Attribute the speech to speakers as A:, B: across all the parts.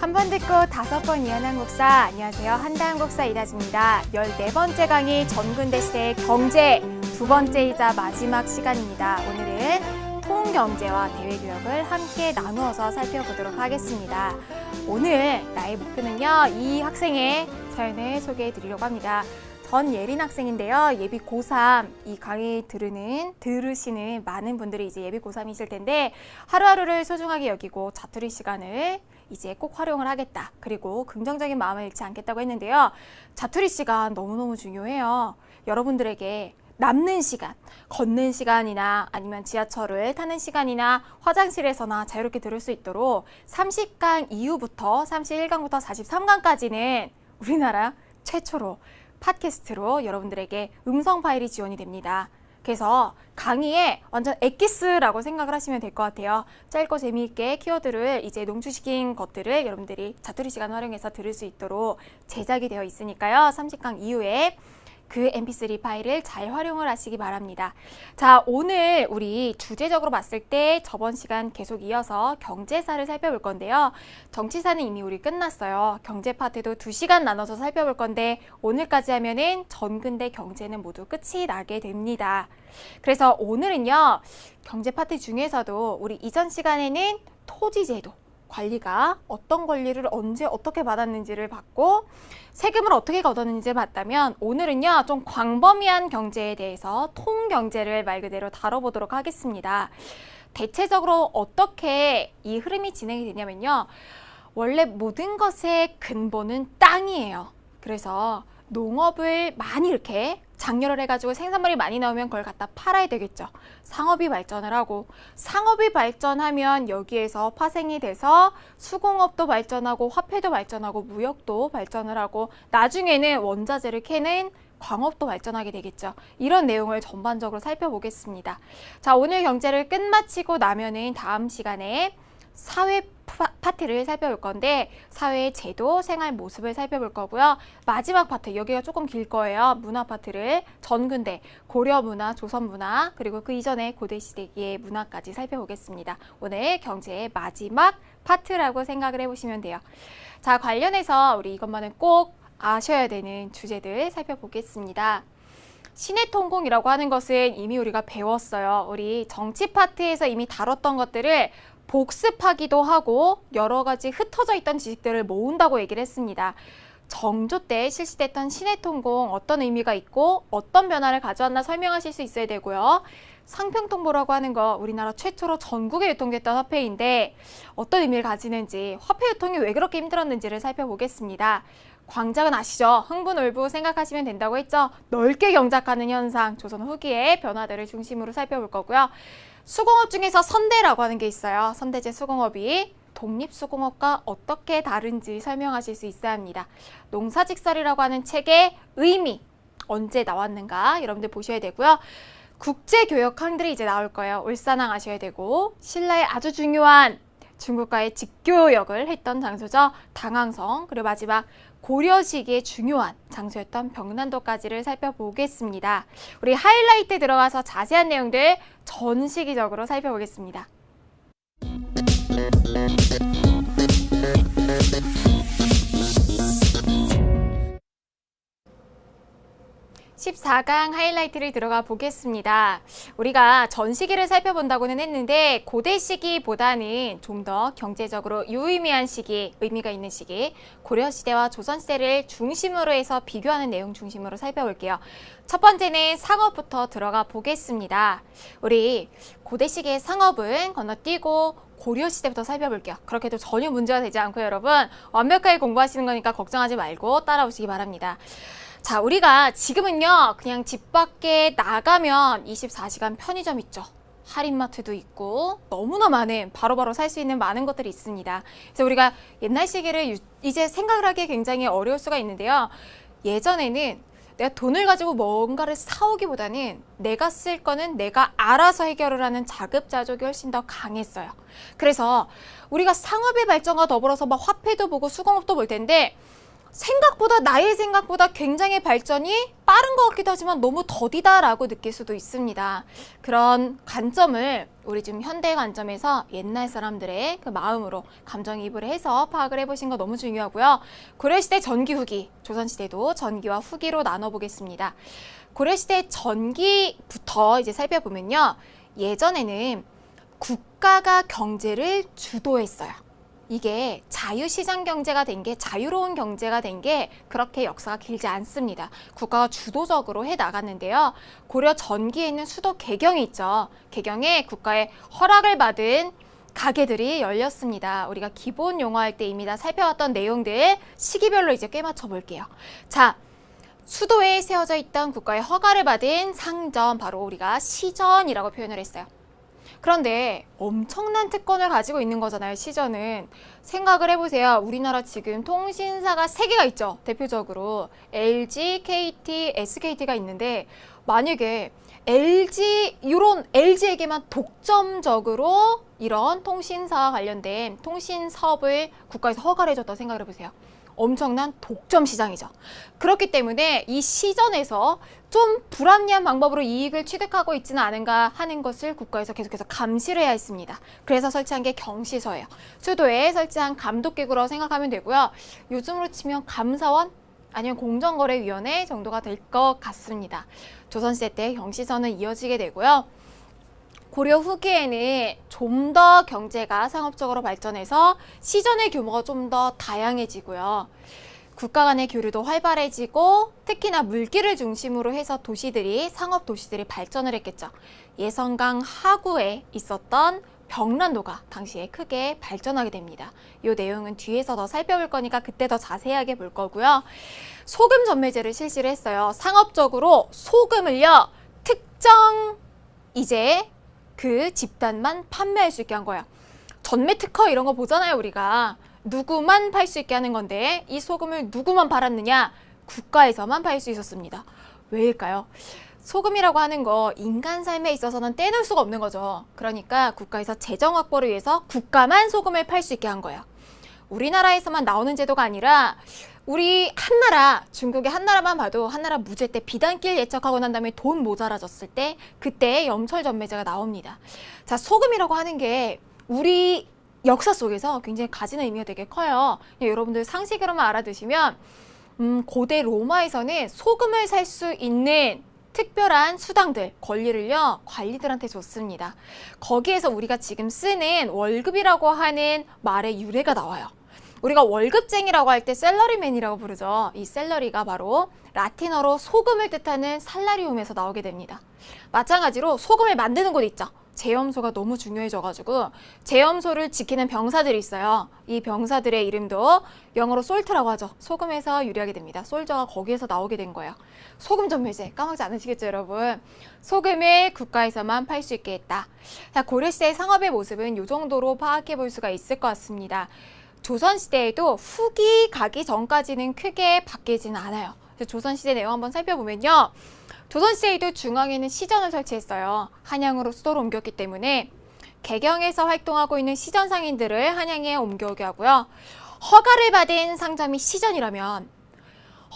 A: 한 번 듣고 5번 이해하는 한국사. 안녕하세요. 한다한국사 이다지입니다. 14번째 강의 전근대 시대의 경제 두 번째이자 마지막 시간입니다. 오늘은 통경제와 대외교역을 함께 나누어서 살펴보도록 하겠습니다. 오늘 나의 목표는요, 이 학생의 사연을 소개해 드리려고 합니다. 전예린 학생인데요. 예비 고3 이 강의 들으시는 많은 분들이 이제 예비 고3이실 텐데 하루하루를 소중하게 여기고 자투리 시간을 이제 꼭 활용을 하겠다. 그리고 긍정적인 마음을 잃지 않겠다고 했는데요. 자투리 시간 너무너무 중요해요. 여러분들에게 남는 시간, 걷는 시간이나 아니면 지하철을 타는 시간이나 화장실에서나 자유롭게 들을 수 있도록 30강 이후부터 31강부터 43강까지는 우리나라 최초로 팟캐스트로 여러분들에게 음성 파일이 지원이 됩니다. 그래서 강의에 완전 엑기스라고 생각을 하시면 될 것 같아요. 짧고 재미있게 키워드를 이제 농축시킨 것들을 여러분들이 자투리 시간 활용해서 들을 수 있도록 제작이 되어 있으니까요. 30강 이후에 그 mp3 파일을 잘 활용을 하시기 바랍니다. 자, 오늘 우리 주제적으로 봤을 때 저번 시간 계속 이어서 경제사를 살펴볼 건데요. 정치사는 이미 우리 끝났어요. 경제 파트도 2시간 나눠서 살펴볼 건데 오늘까지 하면은 전근대 경제는 모두 끝이 나게 됩니다. 그래서 오늘은요, 경제 파트 중에서도 우리 이전 시간에는 토지제도 관리가 어떤 권리를 언제 어떻게 받았는지를 봤고 세금을 어떻게 걷었는지를 봤다면 오늘은요, 좀 광범위한 경제에 대해서 통경제를 말 그대로 다뤄보도록 하겠습니다. 대체적으로 어떻게 이 흐름이 진행이 되냐면요, 원래 모든 것의 근본은 땅이에요. 그래서 농업을 많이 이렇게 장려를 해가지고 생산물이 많이 나오면 그걸 갖다 팔아야 되겠죠. 상업이 발전을 하고, 상업이 발전하면 여기에서 파생이 돼서 수공업도 발전하고 화폐도 발전하고 무역도 발전을 하고 나중에는 원자재를 캐는 광업도 발전하게 되겠죠. 이런 내용을 전반적으로 살펴보겠습니다. 자, 오늘 경제를 끝마치고 나면은 다음 시간에 사회 파트를 살펴볼 건데 사회의 제도, 생활 모습을 살펴볼 거고요. 마지막 파트, 여기가 조금 길 거예요. 문화 파트를 전근대, 고려 문화, 조선 문화, 그리고 그 이전의 고대 시대의 문화까지 살펴보겠습니다. 오늘 경제의 마지막 파트라고 생각을 해보시면 돼요. 자, 관련해서 우리 이것만은 꼭 아셔야 되는 주제들 살펴보겠습니다. 신해통공이라고 하는 것은 이미 우리가 배웠어요. 우리 정치 파트에서 이미 다뤘던 것들을 복습하기도 하고 여러 가지 흩어져 있던 지식들을 모은다고 얘기를 했습니다. 정조 때 실시됐던 신해통공 어떤 의미가 있고 어떤 변화를 가져왔나 설명하실 수 있어야 되고요. 상평통보라고 하는 거 우리나라 최초로 전국에 유통됐던 화폐인데 어떤 의미를 가지는지, 화폐 유통이 왜 그렇게 힘들었는지를 살펴보겠습니다. 광작은 아시죠? 흥분울부 생각하시면 된다고 했죠? 넓게 경작하는 현상, 조선 후기의 변화들을 중심으로 살펴볼 거고요. 수공업 중에서 선대라고 하는 게 있어요. 선대제 수공업이 독립수공업과 어떻게 다른지 설명하실 수 있어야 합니다. 농사직설이라고 하는 책의 의미, 언제 나왔는가 여러분들 보셔야 되고요. 국제교역항들이 이제 나올 거예요. 울산항 아셔야 되고, 신라의 아주 중요한 중국과의 직교역을 했던 장소죠. 당항성, 그리고 마지막 고려 시기의 중요한 장소였던 병난도까지를 살펴보겠습니다. 우리 하이라이트 들어가서 자세한 내용들 전 시기적으로 살펴보겠습니다. 14강 하이라이트를 들어가 보겠습니다. 우리가 전 시기를 살펴본다고는 했는데 고대 시기보다는 좀 더 경제적으로 유의미한 시기, 의미가 있는 시기, 고려시대와 조선시대를 중심으로 해서 비교하는 내용 중심으로 살펴볼게요. 첫 번째는 상업부터 들어가 보겠습니다. 우리 고대 시기의 상업은 건너뛰고 고려시대부터 살펴볼게요. 그렇게 해도 전혀 문제가 되지 않고 여러분 완벽하게 공부하시는 거니까 걱정하지 말고 따라오시기 바랍니다. 자, 우리가 지금은요, 그냥 집 밖에 나가면 24시간 편의점 있죠. 할인마트도 있고 너무나 많은 바로바로 살 수 있는 많은 것들이 있습니다. 그래서 우리가 옛날 시기를 이제 생각을 하기 굉장히 어려울 수가 있는데요. 예전에는 내가 돈을 가지고 뭔가를 사오기보다는 내가 쓸 거는 내가 알아서 해결을 하는 자급자족이 훨씬 더 강했어요. 그래서 우리가 상업의 발전과 더불어서 막 화폐도 보고 수공업도 볼 텐데 생각보다 나의 생각보다 굉장히 발전이 빠른 것 같기도 하지만 너무 더디다라고 느낄 수도 있습니다. 그런 관점을 우리 지금 현대 관점에서 옛날 사람들의 그 마음으로 감정이입을 해서 파악을 해보신 거 너무 중요하고요. 고려시대 전기 후기, 조선시대도 전기와 후기로 나눠보겠습니다. 고려시대 전기부터 이제 살펴보면요. 예전에는 국가가 경제를 주도했어요. 이게 자유시장 경제가 된 게, 자유로운 경제가 된 게 그렇게 역사가 길지 않습니다. 국가가 주도적으로 해 나갔는데요. 고려 전기에 있는 수도 개경이 있죠. 개경에 국가의 허락을 받은 가게들이 열렸습니다. 우리가 기본 용어할 때 이미 다 살펴왔던 내용들 시기별로 이제 꿰맞춰 볼게요. 자, 수도에 세워져 있던 국가의 허가를 받은 상점, 바로 우리가 시전이라고 표현을 했어요. 그런데 엄청난 특권을 가지고 있는 거잖아요, 시전은. 생각을 해보세요. 우리나라 지금 통신사가 3개가 있죠. 대표적으로 LG, KT, SKT가 있는데 만약에 이런 LG에게만 독점적으로 이런 통신사와 관련된 통신 사업을 국가에서 허가를 해줬다고 생각을 해보세요. 엄청난 독점 시장이죠. 그렇기 때문에 이 시전에서 좀 불합리한 방법으로 이익을 취득하고 있지는 않은가 하는 것을 국가에서 계속해서 감시를 해야 했습니다. 그래서 설치한 게 경시서예요. 수도에 설치한 감독기구라고 생각하면 되고요. 요즘으로 치면 감사원 아니면 공정거래위원회 정도가 될 것 같습니다. 조선시대 때 경시서는 이어지게 되고요. 고려 후기에는 좀 더 경제가 상업적으로 발전해서 시전의 규모가 좀 더 다양해지고요. 국가 간의 교류도 활발해지고 특히나 물길을 중심으로 해서 도시들이, 상업 도시들이 발전을 했겠죠. 예성강 하구에 있었던 벽난로가 당시에 크게 발전하게 됩니다. 이 내용은 뒤에서 더 살펴볼 거니까 그때 더 자세하게 볼 거고요. 소금 전매제를 실시를 했어요. 상업적으로 소금을요, 특정 이제 그 집단만 판매할 수 있게 한 거야. 전매 특허 이런 거 보잖아요, 우리가. 누구만 팔 수 있게 하는 건데 이 소금을 누구만 팔았느냐? 국가에서만 팔 수 있었습니다. 왜일까요? 소금이라고 하는 거 인간 삶에 있어서는 떼놓을 수가 없는 거죠. 그러니까 국가에서 재정 확보를 위해서 국가만 소금을 팔 수 있게 한 거예요. 우리나라에서만 나오는 제도가 아니라 우리 한나라, 중국의 한나라만 봐도 한나라 무제 때 비단길 예척하고 난 다음에 돈 모자라졌을 때 그때 염철전매제가 나옵니다. 자, 소금이라고 하는 게 우리 역사 속에서 굉장히 가지는 의미가 되게 커요. 여러분들 상식으로만 알아두시면 고대 로마에서는 소금을 살 수 있는 특별한 수당들, 권리를요, 관리들한테 줬습니다. 거기에서 우리가 지금 쓰는 월급이라고 하는 말의 유래가 나와요. 우리가 월급쟁이라고 할 때 셀러리맨이라고 부르죠. 이 셀러리가 바로 라틴어로 소금을 뜻하는 살라리움에서 나오게 됩니다. 마찬가지로 소금을 만드는 곳 있죠. 제염소가 너무 중요해져가지고 제염소를 지키는 병사들이 있어요. 이 병사들의 이름도 영어로 솔트라고 하죠. 소금에서 유래하게 됩니다. 솔저가 거기에서 나오게 된 거예요. 소금 전매제 까먹지 않으시겠죠, 여러분? 소금을 국가에서만 팔 수 있게 했다. 자, 고려시대의 상업의 모습은 이 정도로 파악해 볼 수가 있을 것 같습니다. 조선시대에도 후기 가기 전까지는 크게 바뀌지는 않아요. 조선시대 내용 한번 살펴보면요. 조선시대에도 중앙에는 시전을 설치했어요. 한양으로 수도를 옮겼기 때문에 개경에서 활동하고 있는 시전 상인들을 한양에 옮겨오게 하고요. 허가를 받은 상점이 시전이라면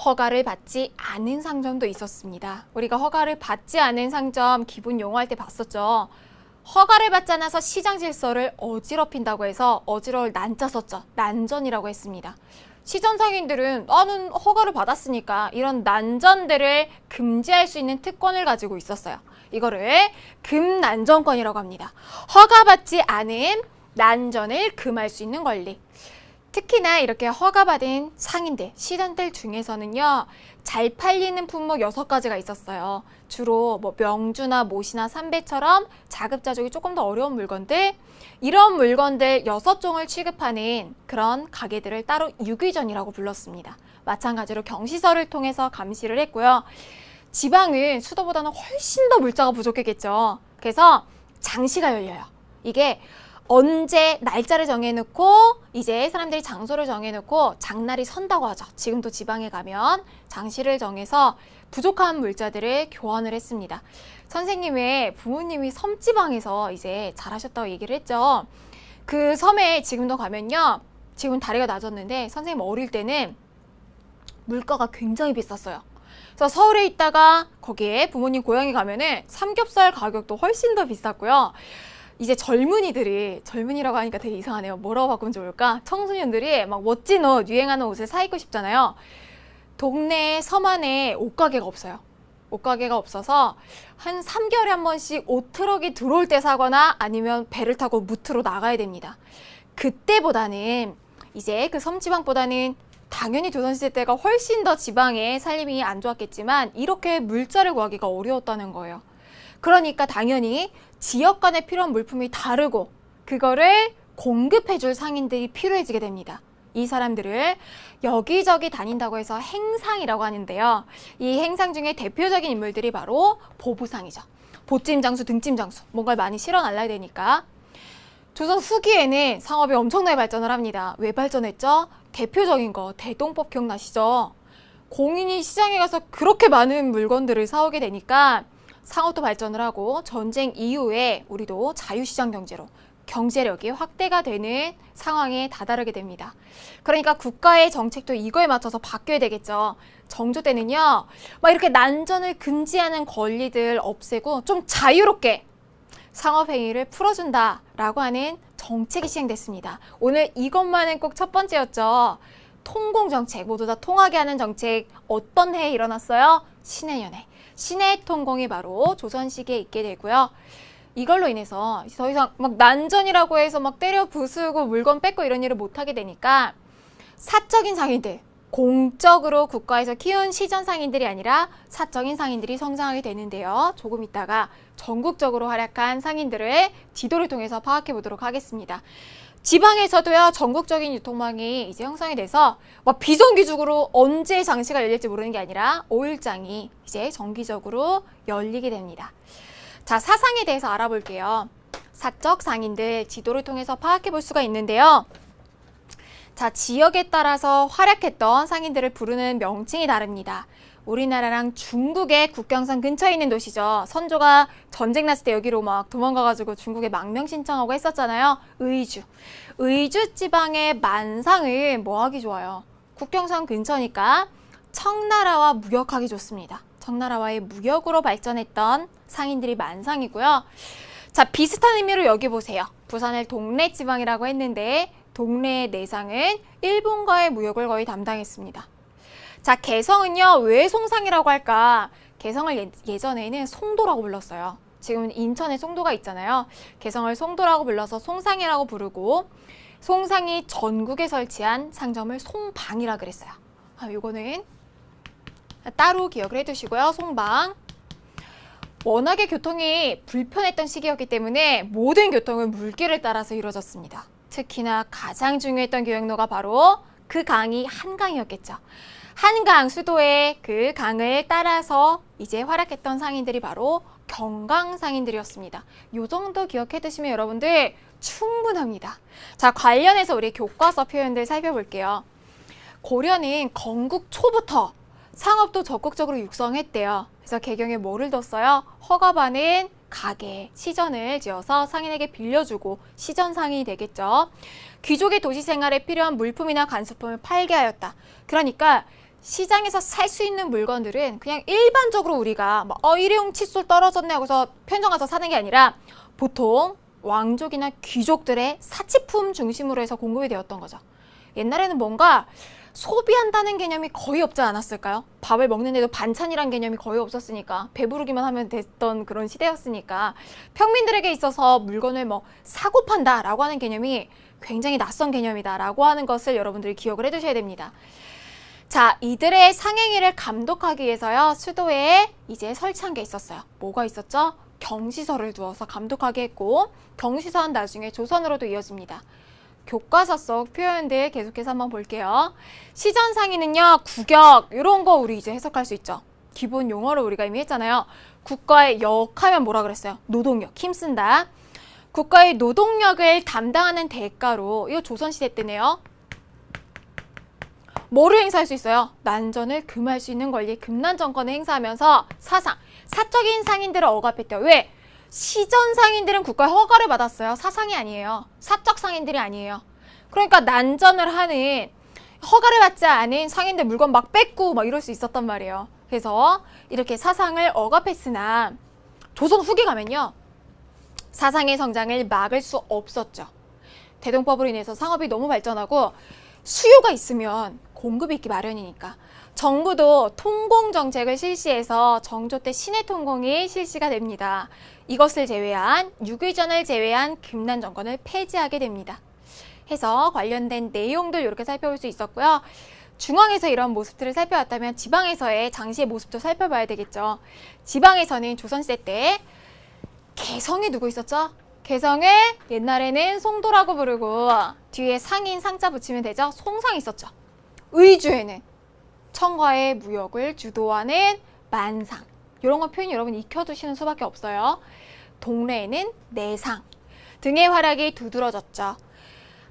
A: 허가를 받지 않은 상점도 있었습니다. 우리가 허가를 받지 않은 상점 기본 용어할 때 봤었죠. 허가를 받지 않아서 시장 질서를 어지럽힌다고 해서 어지러울 난자 썼죠. 난전이라고 했습니다. 시전 상인들은 나는 허가를 받았으니까 이런 난전들을 금지할 수 있는 특권을 가지고 있었어요. 이거를 금난전권이라고 합니다. 허가받지 않은 난전을 금할 수 있는 권리. 특히나 이렇게 허가받은 상인들, 시전들 중에서는요, 잘 팔리는 품목 6가지가 있었어요. 주로 뭐 명주나 못이나 삼배처럼 자급자족이 조금 더 어려운 물건들, 이런 물건들 6종을 취급하는 그런 가게들을 따로 유기전이라고 불렀습니다. 마찬가지로 경시서를 통해서 감시를 했고요. 지방은 수도보다는 훨씬 더 물자가 부족했겠죠. 그래서 장시가 열려요. 이게 언제 날짜를 정해놓고 이제 사람들이 장소를 정해놓고 장날이 선다고 하죠. 지금도 지방에 가면 장시를 정해서 부족한 물자들을 교환을 했습니다. 선생님의 부모님이 섬지방에서 이제 잘하셨다고 얘기를 했죠. 그 섬에 지금도 가면요. 지금 다리가 낮았는데 선생님 어릴 때는 물가가 굉장히 비쌌어요. 그래서 서울에 있다가 거기에 부모님 고향에 가면은 삼겹살 가격도 훨씬 더 비쌌고요. 이제 젊은이라고 하니까 되게 이상하네요. 뭐라고 바꾸면 좋을까? 청소년들이 막 멋진 옷, 유행하는 옷을 사 입고 싶잖아요. 동네 섬 안에 옷가게가 없어요. 옷가게가 없어서 한 3개월에 한 번씩 옷 트럭이 들어올 때 사거나 아니면 배를 타고 무트로 나가야 됩니다. 그때보다는 이제 그 섬지방보다는 당연히 조선시대 때가 훨씬 더 지방의 살림이 안 좋았겠지만 이렇게 물자를 구하기가 어려웠다는 거예요. 그러니까 당연히 지역 간에 필요한 물품이 다르고 그거를 공급해줄 상인들이 필요해지게 됩니다. 이 사람들을 여기저기 다닌다고 해서 행상이라고 하는데요. 이 행상 중에 대표적인 인물들이 바로 보부상이죠. 보찜장수, 등찜장수, 뭔가를 많이 실어 날라야 되니까. 조선 후기에는 상업이 엄청나게 발전을 합니다. 왜 발전했죠? 대표적인 거 대동법 기억나시죠? 공인이 시장에 가서 그렇게 많은 물건들을 사오게 되니까 상업도 발전을 하고 전쟁 이후에 우리도 자유시장 경제로 경제력이 확대가 되는 상황에 다다르게 됩니다. 그러니까 국가의 정책도 이거에 맞춰서 바뀌어야 되겠죠. 정조 때는요, 막 이렇게 난전을 금지하는 권리들 없애고 좀 자유롭게 상업행위를 풀어준다라고 하는 정책이 시행됐습니다. 오늘 이것만은 꼭 첫 번째였죠. 통공정책, 모두 다 통하게 하는 정책 어떤 해에 일어났어요? 신해년에. 신해통공이 바로 조선 시기에 있게 되고요. 이걸로 인해서 더 이상 막 난전이라고 해서 막 때려 부수고 물건 뺏고 이런 일을 못하게 되니까 사적인 상인들, 공적으로 국가에서 키운 시전 상인들이 아니라 사적인 상인들이 성장하게 되는데요. 조금 있다가 전국적으로 활약한 상인들을 지도를 통해서 파악해 보도록 하겠습니다. 지방에서도요, 전국적인 유통망이 이제 형성이 돼서 막 비정기적으로 언제 장시가 열릴지 모르는 게 아니라 5일장이 이제 정기적으로 열리게 됩니다. 자, 사상에 대해서 알아볼게요. 사적 상인들 지도를 통해서 파악해 볼 수가 있는데요. 자, 지역에 따라서 활약했던 상인들을 부르는 명칭이 다릅니다. 우리나라랑 중국의 국경선 근처에 있는 도시죠. 선조가 전쟁 났을 때 여기로 막 도망가가지고 중국에 망명 신청하고 했었잖아요. 의주. 의주 지방의 만상을 뭐 하기 좋아요? 국경선 근처니까 청나라와 무역하기 좋습니다. 청나라와의 무역으로 발전했던 상인들이 만상이고요. 자, 비슷한 의미로 여기 보세요. 부산을 동래지방이라고 했는데 동래의 내상은 일본과의 무역을 거의 담당했습니다. 자, 개성은요, 왜 송상이라고 할까? 개성을 예전에는 송도라고 불렀어요. 지금 인천에 송도가 있잖아요. 개성을 송도라고 불러서 송상이라고 부르고 송상이 전국에 설치한 상점을 송방이라 그랬어요. 이거는 따로 기억을 해두시고요. 송방. 워낙에 교통이 불편했던 시기였기 때문에 모든 교통은 물길을 따라서 이루어졌습니다. 특히나 가장 중요했던 교역로가 바로 그 강이 한강이었겠죠. 한강 수도의 그 강을 따라서 이제 활약했던 상인들이 바로 경강 상인들이었습니다. 요 정도 기억해 두시면 여러분들 충분합니다. 자, 관련해서 우리 교과서 표현들 살펴볼게요. 고려는 건국 초부터 상업도 적극적으로 육성했대요. 그래서 개경에 뭐를 뒀어요? 허가받은 가게, 시전을 지어서 상인에게 빌려주고 시전상인이 되겠죠. 귀족의 도시 생활에 필요한 물품이나 간수품을 팔게 하였다. 그러니까 시장에서 살 수 있는 물건들은 그냥 일반적으로 우리가 일회용 칫솔 떨어졌네 하고서 편의점 가서 사는 게 아니라 보통 왕족이나 귀족들의 사치품 중심으로 해서 공급이 되었던 거죠. 옛날에는 뭔가 소비한다는 개념이 거의 없지 않았을까요? 밥을 먹는데도 반찬이란 개념이 거의 없었으니까 배부르기만 하면 됐던 그런 시대였으니까 평민들에게 있어서 물건을 사고 판다라고 하는 개념이 굉장히 낯선 개념이다라고 하는 것을 여러분들이 기억을 해두셔야 됩니다. 자, 이들의 상행위를 감독하기 위해서요, 수도에 이제 설치한 게 있었어요. 뭐가 있었죠? 경시서를 두어서 감독하게 했고, 경시서는 나중에 조선으로도 이어집니다. 교과서 속 표현들 계속해서 한번 볼게요. 시전상인은요, 국역, 이런 거 우리 이제 해석할 수 있죠. 기본 용어로 우리가 이미 했잖아요. 국가의 역하면 뭐라 그랬어요? 노동력, 힘쓴다. 국가의 노동력을 담당하는 대가로, 이거 조선시대 때네요. 뭐를 행사할 수 있어요? 난전을 금할 수 있는 권리, 금난정권을 행사하면서 사상, 사적인 상인들을 억압했대요. 왜? 시전 상인들은 국가의 허가를 받았어요. 사상이 아니에요. 사적 상인들이 아니에요. 그러니까 난전을 하는 허가를 받지 않은 상인들 물건 막 뺏고 막 이럴 수 있었단 말이에요. 그래서 이렇게 사상을 억압했으나 조선 후기 가면요. 사상의 성장을 막을 수 없었죠. 대동법으로 인해서 상업이 너무 발전하고 수요가 있으면 공급이 있기 마련이니까 정부도 통공정책을 실시해서 정조 때 신해통공이 실시가 됩니다. 이것을 제외한 6.1전을 제외한 김난 정권을 폐지하게 됩니다. 해서 관련된 내용들 이렇게 살펴볼 수 있었고요. 중앙에서 이런 모습들을 살펴봤다면 지방에서의 장시의 모습도 살펴봐야 되겠죠. 지방에서는 조선시대 때 개성에 누구 있었죠? 개성에 옛날에는 송도라고 부르고 뒤에 상인 상자 붙이면 되죠. 송상 있었죠. 의주에는 청과의 무역을 주도하는 만상. 이런 거 표현 여러분 익혀두시는 수밖에 없어요. 동래에는 내상 등의 활약이 두드러졌죠.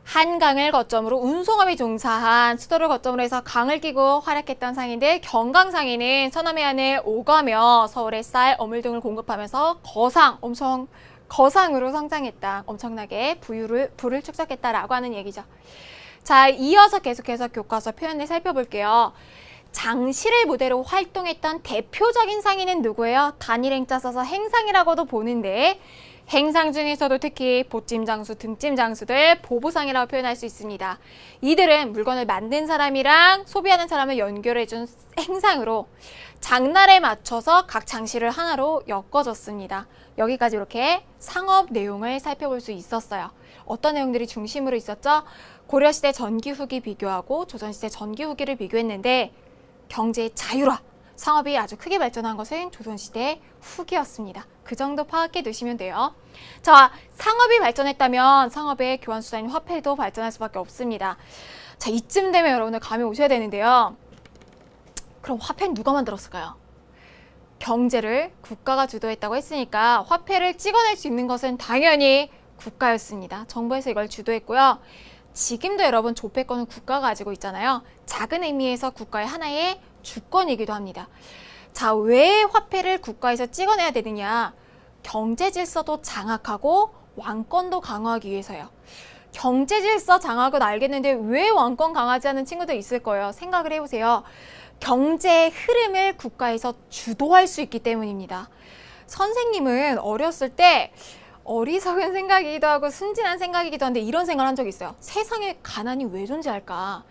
A: 한강을 거점으로 운송업에 종사한 수도를 거점으로 해서 강을 끼고 활약했던 상인들 경강상인은 서남해 안에 오가며 서울에 쌀, 어물 등을 공급하면서 엄청 거상으로 성장했다. 엄청나게 부를 축적했다라고 하는 얘기죠. 자, 이어서 계속해서 교과서 표현을 살펴볼게요. 장시를 무대로 활동했던 대표적인 상인은 누구예요? 단일행자 써서 행상이라고도 보는데 행상 중에서도 특히 보찜장수, 등찜장수들 보부상이라고 표현할 수 있습니다. 이들은 물건을 만든 사람이랑 소비하는 사람을 연결해준 행상으로 장날에 맞춰서 각 장시를 하나로 엮어줬습니다. 여기까지 이렇게 상업 내용을 살펴볼 수 있었어요. 어떤 내용들이 중심으로 있었죠? 고려시대 전기 후기 비교하고 조선시대 전기 후기를 비교했는데 경제의 자율화, 상업이 아주 크게 발전한 것은 조선시대 후기였습니다. 그 정도 파악해 두시면 돼요. 자, 상업이 발전했다면 상업의 교환수단인 화폐도 발전할 수밖에 없습니다. 자, 이쯤 되면 여러분들 감이 오셔야 되는데요. 그럼 화폐는 누가 만들었을까요? 경제를 국가가 주도했다고 했으니까 화폐를 찍어낼 수 있는 것은 당연히 국가였습니다. 정부에서 이걸 주도했고요. 지금도 여러분 조폐권은 국가가 가지고 있잖아요. 작은 의미에서 국가의 하나의 주권이기도 합니다. 자, 왜 화폐를 국가에서 찍어내야 되느냐? 경제 질서도 장악하고 왕권도 강화하기 위해서요. 경제 질서 장악은 알겠는데 왜 왕권 강화하지 않는 친구들 있을 거예요. 생각을 해보세요. 경제의 흐름을 국가에서 주도할 수 있기 때문입니다. 선생님은 어렸을 때 어리석은 생각이기도 하고 순진한 생각이기도 한데 이런 생각을 한 적이 있어요. 세상에 가난이 왜 존재할까?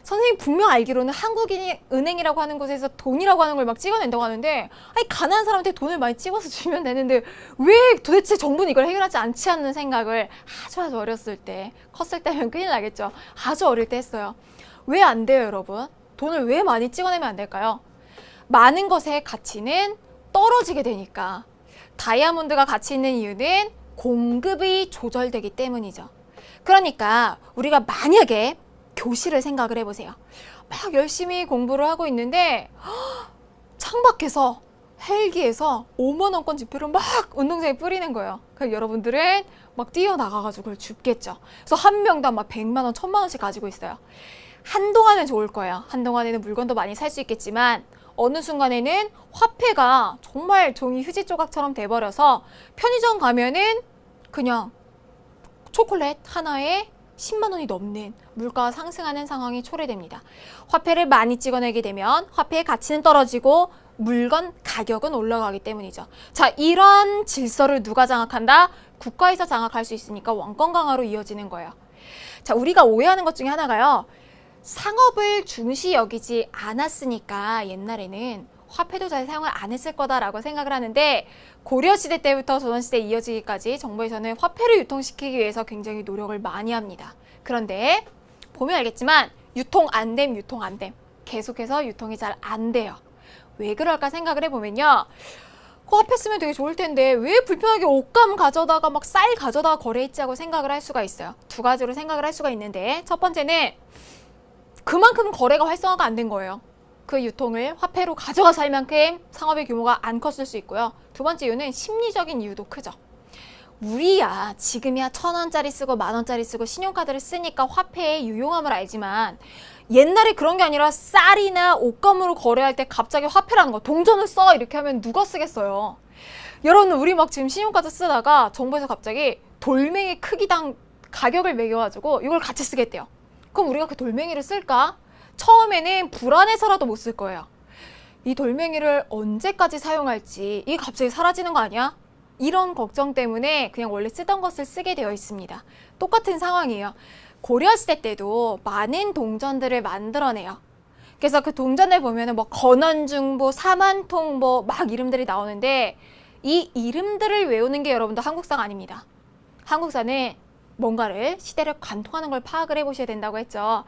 A: 선생님 분명 알기로는 한국은행이라고 하는 곳에서 돈이라고 하는 걸 막 찍어낸다고 하는데 아니 가난한 사람한테 돈을 많이 찍어서 주면 되는데 왜 도대체 정부는 이걸 해결하지 않지 않는 생각을 아주 어렸을 때, 컸을 때면 큰일 나겠죠. 아주 어릴 때 했어요. 왜 안 돼요, 여러분? 돈을 왜 많이 찍어내면 안 될까요? 많은 것의 가치는 떨어지게 되니까. 다이아몬드가 가치 있는 이유는 공급이 조절되기 때문이죠. 그러니까 우리가 만약에 교실을 생각을 해보세요. 막 열심히 공부를 하고 있는데 창밖에서 헬기에서 5만 원권 지폐를 막 운동장에 뿌리는 거예요. 그럼 여러분들은 막 뛰어나가가지고 그걸 줍겠죠. 그래서 한 명당 막 100만 원, 1000만 원씩 가지고 있어요. 한동안은 좋을 거예요. 한동안에는 물건도 많이 살 수 있겠지만 어느 순간에는 화폐가 정말 종이 휴지 조각처럼 돼버려서 편의점 가면은 그냥 초콜릿 하나에 10만 원이 넘는 물가가 상승하는 상황이 초래됩니다. 화폐를 많이 찍어내게 되면 화폐의 가치는 떨어지고 물건 가격은 올라가기 때문이죠. 자, 이런 질서를 누가 장악한다? 국가에서 장악할 수 있으니까 왕권 강화로 이어지는 거예요. 자, 우리가 오해하는 것 중에 하나가요. 상업을 중시 여기지 않았으니까 옛날에는 화폐도 잘 사용을 안 했을 거다라고 생각을 하는데 고려시대 때부터 조선시대에 이어지기까지 정부에서는 화폐를 유통시키기 위해서 굉장히 노력을 많이 합니다. 그런데 보면 알겠지만 유통 안 됨. 계속해서 유통이 잘 안 돼요. 왜 그럴까 생각을 해보면요. 그 화폐 쓰면 되게 좋을 텐데 왜 불편하게 옷감 가져다가 막 쌀 가져다가 거래했지 하고 생각을 할 수가 있어요. 두 가지로 생각을 할 수가 있는데 첫 번째는 그만큼 거래가 활성화가 안 된 거예요. 그 유통을 화폐로 가져가서 할 만큼 상업의 규모가 안 컸을 수 있고요. 두 번째 이유는 심리적인 이유도 크죠. 우리야 지금이야 1,000원짜리 쓰고 10,000원짜리 쓰고 신용카드를 쓰니까 화폐의 유용함을 알지만 옛날에 그런 게 아니라 쌀이나 옷감으로 거래할 때 갑자기 화폐라는 거 동전을 써 이렇게 하면 누가 쓰겠어요. 여러분 우리 막 지금 신용카드 쓰다가 정부에서 갑자기 돌멩이 크기당 가격을 매겨가지고 이걸 같이 쓰겠대요. 그럼 우리가 그 돌멩이를 쓸까? 처음에는 불안해서라도 못 쓸 거예요. 이 돌멩이를 언제까지 사용할지, 이게 갑자기 사라지는 거 아니야? 이런 걱정 때문에 그냥 원래 쓰던 것을 쓰게 되어 있습니다. 똑같은 상황이에요. 고려시대 때도 많은 동전들을 만들어내요. 그래서 그 동전을 보면은 뭐 건원중보, 사만통보 막 이름들이 나오는데, 이 이름들을 외우는 게 여러분들 한국사가 아닙니다. 한국사는 뭔가를, 시대를 관통하는 걸 파악을 해보셔야 된다고 했죠.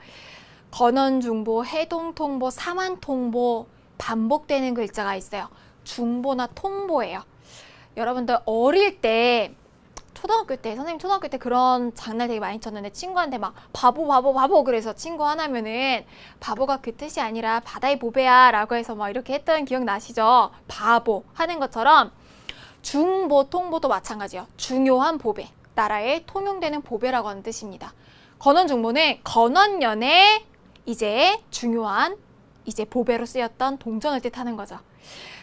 A: 건원중보, 해동통보, 사만통보, 반복되는 글자가 있어요. 중보나 통보예요. 여러분들 어릴 때, 초등학교 때, 선생님 초등학교 때 그런 장난 되게 많이 쳤는데, 친구한테 막 바보 바보 바보 그래서 친구 하나면은 바보가 그 뜻이 아니라 바다의 보배야 라고 해서 막 이렇게 했던 기억 나시죠? 바보 하는 것처럼 중보, 통보도 마찬가지예요. 중요한 보배, 나라에 통용되는 보배라고 하는 뜻입니다. 건원중보는 건원년에 이제 중요한 이제 보배로 쓰였던 동전을 뜻하는 거죠.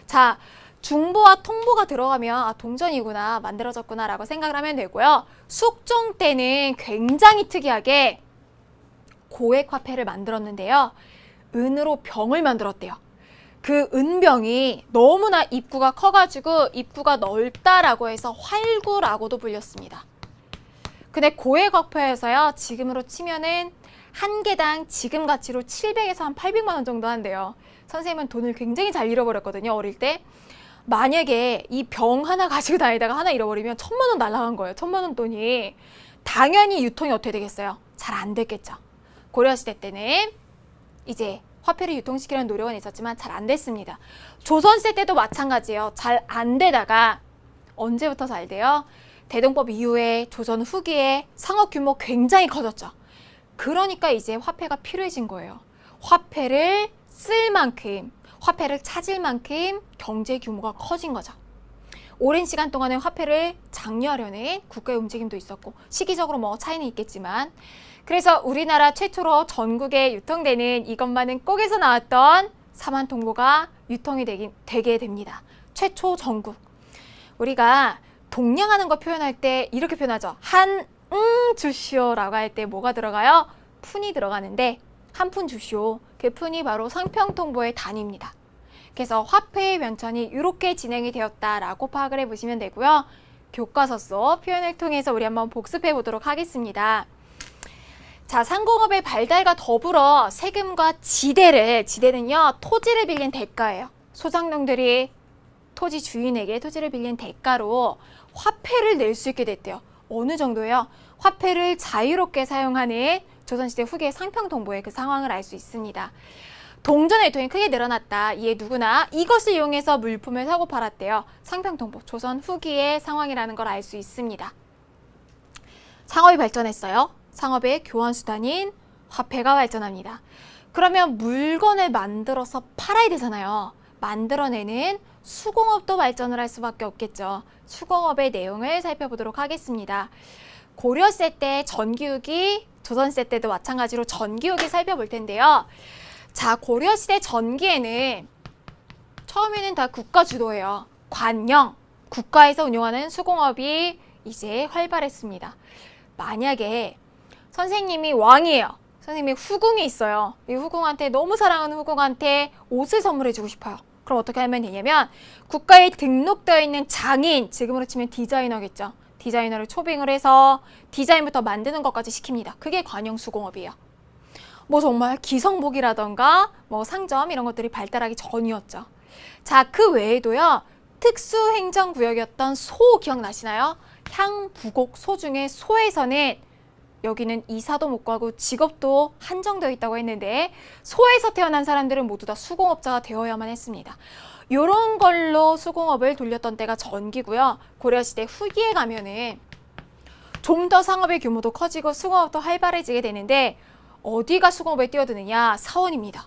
A: 자, 중보와 통보가 들어가면 아, 동전이구나, 만들어졌구나 라고 생각을 하면 되고요. 숙종 때는 굉장히 특이하게 고액 화폐를 만들었는데요. 은으로 병을 만들었대요. 그 은병이 너무나 입구가 커가지고 입구가 넓다라고 해서 활구라고도 불렸습니다. 근데 고액 화폐에서요, 지금으로 치면은 한 개당 지금 가치로 700에서 한 800만 원 정도 한대요. 선생님은 돈을 굉장히 잘 잃어버렸거든요, 어릴 때. 만약에 이 병 하나 가지고 다니다가 하나 잃어버리면 1000만 원 날아간 거예요. 1000만 원 돈이. 당연히 유통이 어떻게 되겠어요? 잘 안 됐겠죠. 고려시대 때는 이제 화폐를 유통시키려는 노력은 있었지만 잘 안 됐습니다. 조선시대 때도 마찬가지예요. 잘 안 되다가 언제부터 잘 돼요? 대동법 이후에 조선 후기에 상업 규모 굉장히 커졌죠. 그러니까 이제 화폐가 필요해진 거예요. 화폐를 쓸 만큼, 화폐를 찾을 만큼 경제 규모가 커진 거죠. 오랜 시간 동안에 화폐를 장려하려는 국가의 움직임도 있었고, 시기적으로 뭐 차이는 있겠지만, 그래서 우리나라 최초로 전국에 유통되는 이것만은 꼭에서 나왔던 사만통보가 유통이 되게 됩니다. 최초 전국. 우리가 동냥하는 거 표현할 때 이렇게 표현하죠. 주시오 라고 할 때 뭐가 들어가요? 푼이 들어가는데, 한 푼 주시오. 그 푼이 바로 상평통보의 단위입니다. 그래서 화폐의 변천이 이렇게 진행이 되었다라고 파악을 해보시면 되고요. 교과서 속 표현을 통해서 우리 한번 복습해 보도록 하겠습니다. 자, 상공업의 발달과 더불어 세금과 지대는요, 토지를 빌린 대가예요. 소장농들이 토지 주인에게 토지를 빌린 대가로 화폐를 낼 수 있게 됐대요. 어느 정도예요? 화폐를 자유롭게 사용하는 조선시대 후기의 상평통보의 그 상황을 알 수 있습니다. 동전의 유통이 크게 늘어났다. 이에 누구나 이것을 이용해서 물품을 사고 팔았대요. 상평통보, 조선 후기의 상황이라는 걸 알 수 있습니다. 상업이 발전했어요. 상업의 교환수단인 화폐가 발전합니다. 그러면 물건을 만들어서 팔아야 되잖아요. 만들어내는 수공업도 발전을 할 수밖에 없겠죠. 수공업의 내용을 살펴보도록 하겠습니다. 고려시대 때 전기후기, 조선시대 때도 마찬가지로 전기후기 살펴볼 텐데요. 자, 고려시대 전기에는 처음에는 다 국가 주도예요. 관영, 국가에서 운영하는 수공업이 이제 활발했습니다. 만약에 선생님이 왕이에요. 선생님이 후궁이 있어요. 이 후궁한테, 너무 사랑하는 후궁한테 옷을 선물해주고 싶어요. 그럼 어떻게 하면 되냐면, 국가에 등록되어 있는 장인, 지금으로 치면 디자이너겠죠. 디자이너를 초빙을 해서 디자인부터 만드는 것까지 시킵니다. 그게 관영수공업이에요. 뭐 정말 기성복이라던가 뭐 상점 이런 것들이 발달하기 전이었죠. 자, 그 외에도요, 특수행정구역이었던 소 기억나시나요? 향부곡 소 중에 소에서는, 여기는 이사도 못 가고 직업도 한정되어 있다고 했는데, 소에서 태어난 사람들은 모두 다 수공업자가 되어야만 했습니다. 요런 걸로 수공업을 돌렸던 때가 전기고요. 고려시대 후기에 가면은 좀 더 상업의 규모도 커지고 수공업도 활발해지게 되는데, 어디가 수공업에 뛰어드느냐? 사원입니다.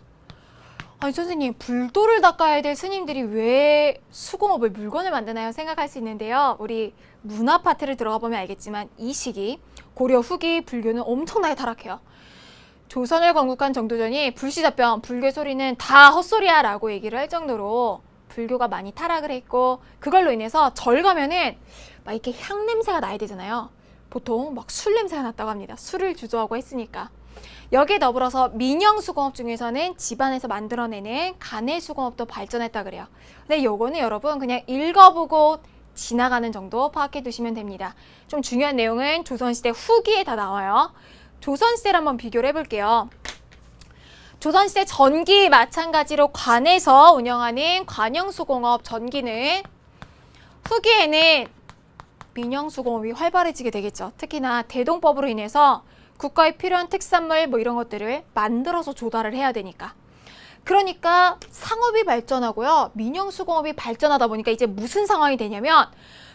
A: 아니 선생님, 불도를 닦아야 될 스님들이 왜 수공업을, 물건을 만드나요? 생각할 수 있는데요. 우리 문화 파트를 들어가 보면 알겠지만, 이 시기 고려 후기 불교는 엄청나게 타락해요. 조선을 건국한 정도전이 불시자병, 불교 소리는 다 헛소리야 라고 얘기를 할 정도로 불교가 많이 타락을 했고, 그걸로 인해서 절 가면은 막 이렇게 향 냄새가 나야 되잖아요. 보통 막 술 냄새가 났다고 합니다. 술을 주조하고 했으니까. 여기에 더불어서 민영수공업 중에서는 집안에서 만들어내는 가내수공업도 발전했다 그래요. 근데 요거는 여러분 그냥 읽어보고 지나가는 정도 파악해 두시면 됩니다. 좀 중요한 내용은 조선시대 후기에 다 나와요. 조선시대를 한번 비교를 해볼게요. 조선시대 전기 마찬가지로 관에서 운영하는 관영수공업 전기는 후기에는 민영수공업이 활발해지게 되겠죠. 특히나 대동법으로 인해서 국가에 필요한 특산물 뭐 이런 것들을 만들어서 조달을 해야 되니까. 그러니까 상업이 발전하고요. 민영수공업이 발전하다 보니까 이제 무슨 상황이 되냐면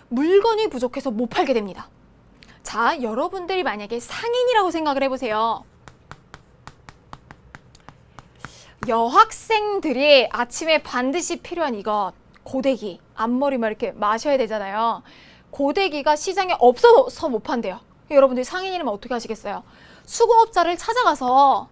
A: 물건이 부족해서 못 팔게 됩니다. 자, 여러분들이 만약에 상인이라고 생각을 해보세요. 여학생들이 아침에 반드시 필요한 이것, 고데기, 앞머리 막 이렇게 마셔야 되잖아요. 고데기가 시장에 없어서 못 판대요. 여러분들이 상인이라면 어떻게 하시겠어요? 수공업자를 찾아가서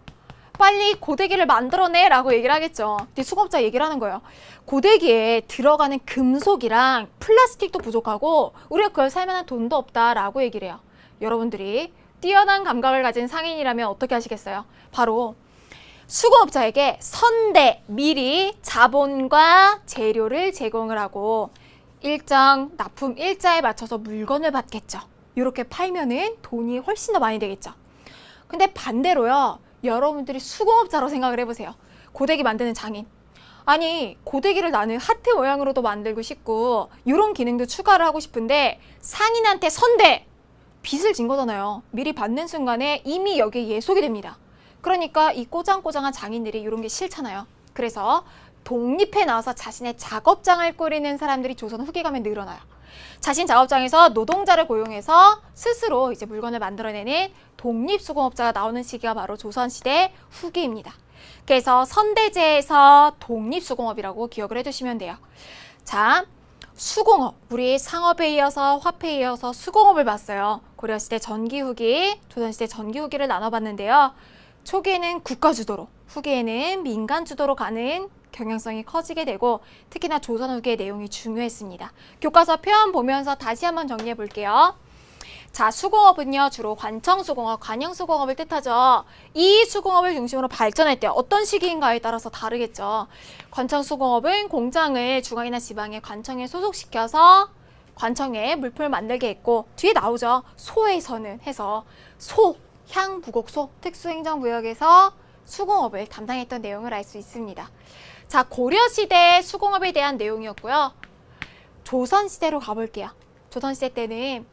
A: 빨리 고데기를 만들어내 라고 얘기를 하겠죠. 근데 수공업자 얘기를 하는 거예요. 고데기에 들어가는 금속이랑 플라스틱도 부족하고 우리가 그걸 살 만한 돈도 없다라고 얘기를 해요. 여러분들이 뛰어난 감각을 가진 상인이라면 어떻게 하시겠어요? 바로 수공업자에게 선대, 미리 자본과 재료를 제공을 하고 일정 납품 일자에 맞춰서 물건을 받겠죠. 이렇게 팔면은 돈이 훨씬 더 많이 되겠죠. 근데 반대로요. 여러분들이 수공업자로 생각을 해보세요. 고데기 만드는 장인. 아니, 고데기를 나는 하트 모양으로도 만들고 싶고 이런 기능도 추가를 하고 싶은데 상인한테 선대! 빚을 진 거잖아요. 미리 받는 순간에 이미 여기에 예속이 됩니다. 그러니까 이 꼬장꼬장한 장인들이 이런 게 싫잖아요. 그래서 독립해 나와서 자신의 작업장을 꾸리는 사람들이 조선 후기 가면 늘어나요. 자신 작업장에서 노동자를 고용해서 스스로 이제 물건을 만들어내는 독립수공업자가 나오는 시기가 바로 조선시대 후기입니다. 그래서 선대제에서 독립수공업이라고 기억을 해두시면 돼요. 자, 수공업, 우리 상업에 이어서 화폐에 이어서 수공업을 봤어요. 고려시대 전기후기, 조선시대 전기후기를 나눠봤는데요. 초기에는 국가주도로, 후기에는 민간주도로 가는 경향성이 커지게 되고 특히나 조선 후기의 내용이 중요했습니다. 교과서 표현 보면서 다시 한번 정리해 볼게요. 자, 수공업은요 주로 관청수공업, 관영수공업을 뜻하죠. 이 수공업을 중심으로 발전했대요. 어떤 시기인가에 따라서 다르겠죠. 관청수공업은 공장을 중앙이나 지방의 관청에 소속시켜서 관청에 물품을 만들게 했고 뒤에 나오죠. 소에서는 해서 소, 향, 부곡소, 특수행정구역에서 수공업을 담당했던 내용을 알 수 있습니다. 자, 고려시대 수공업에 대한 내용이었고요. 조선시대로 가볼게요. 조선시대 때는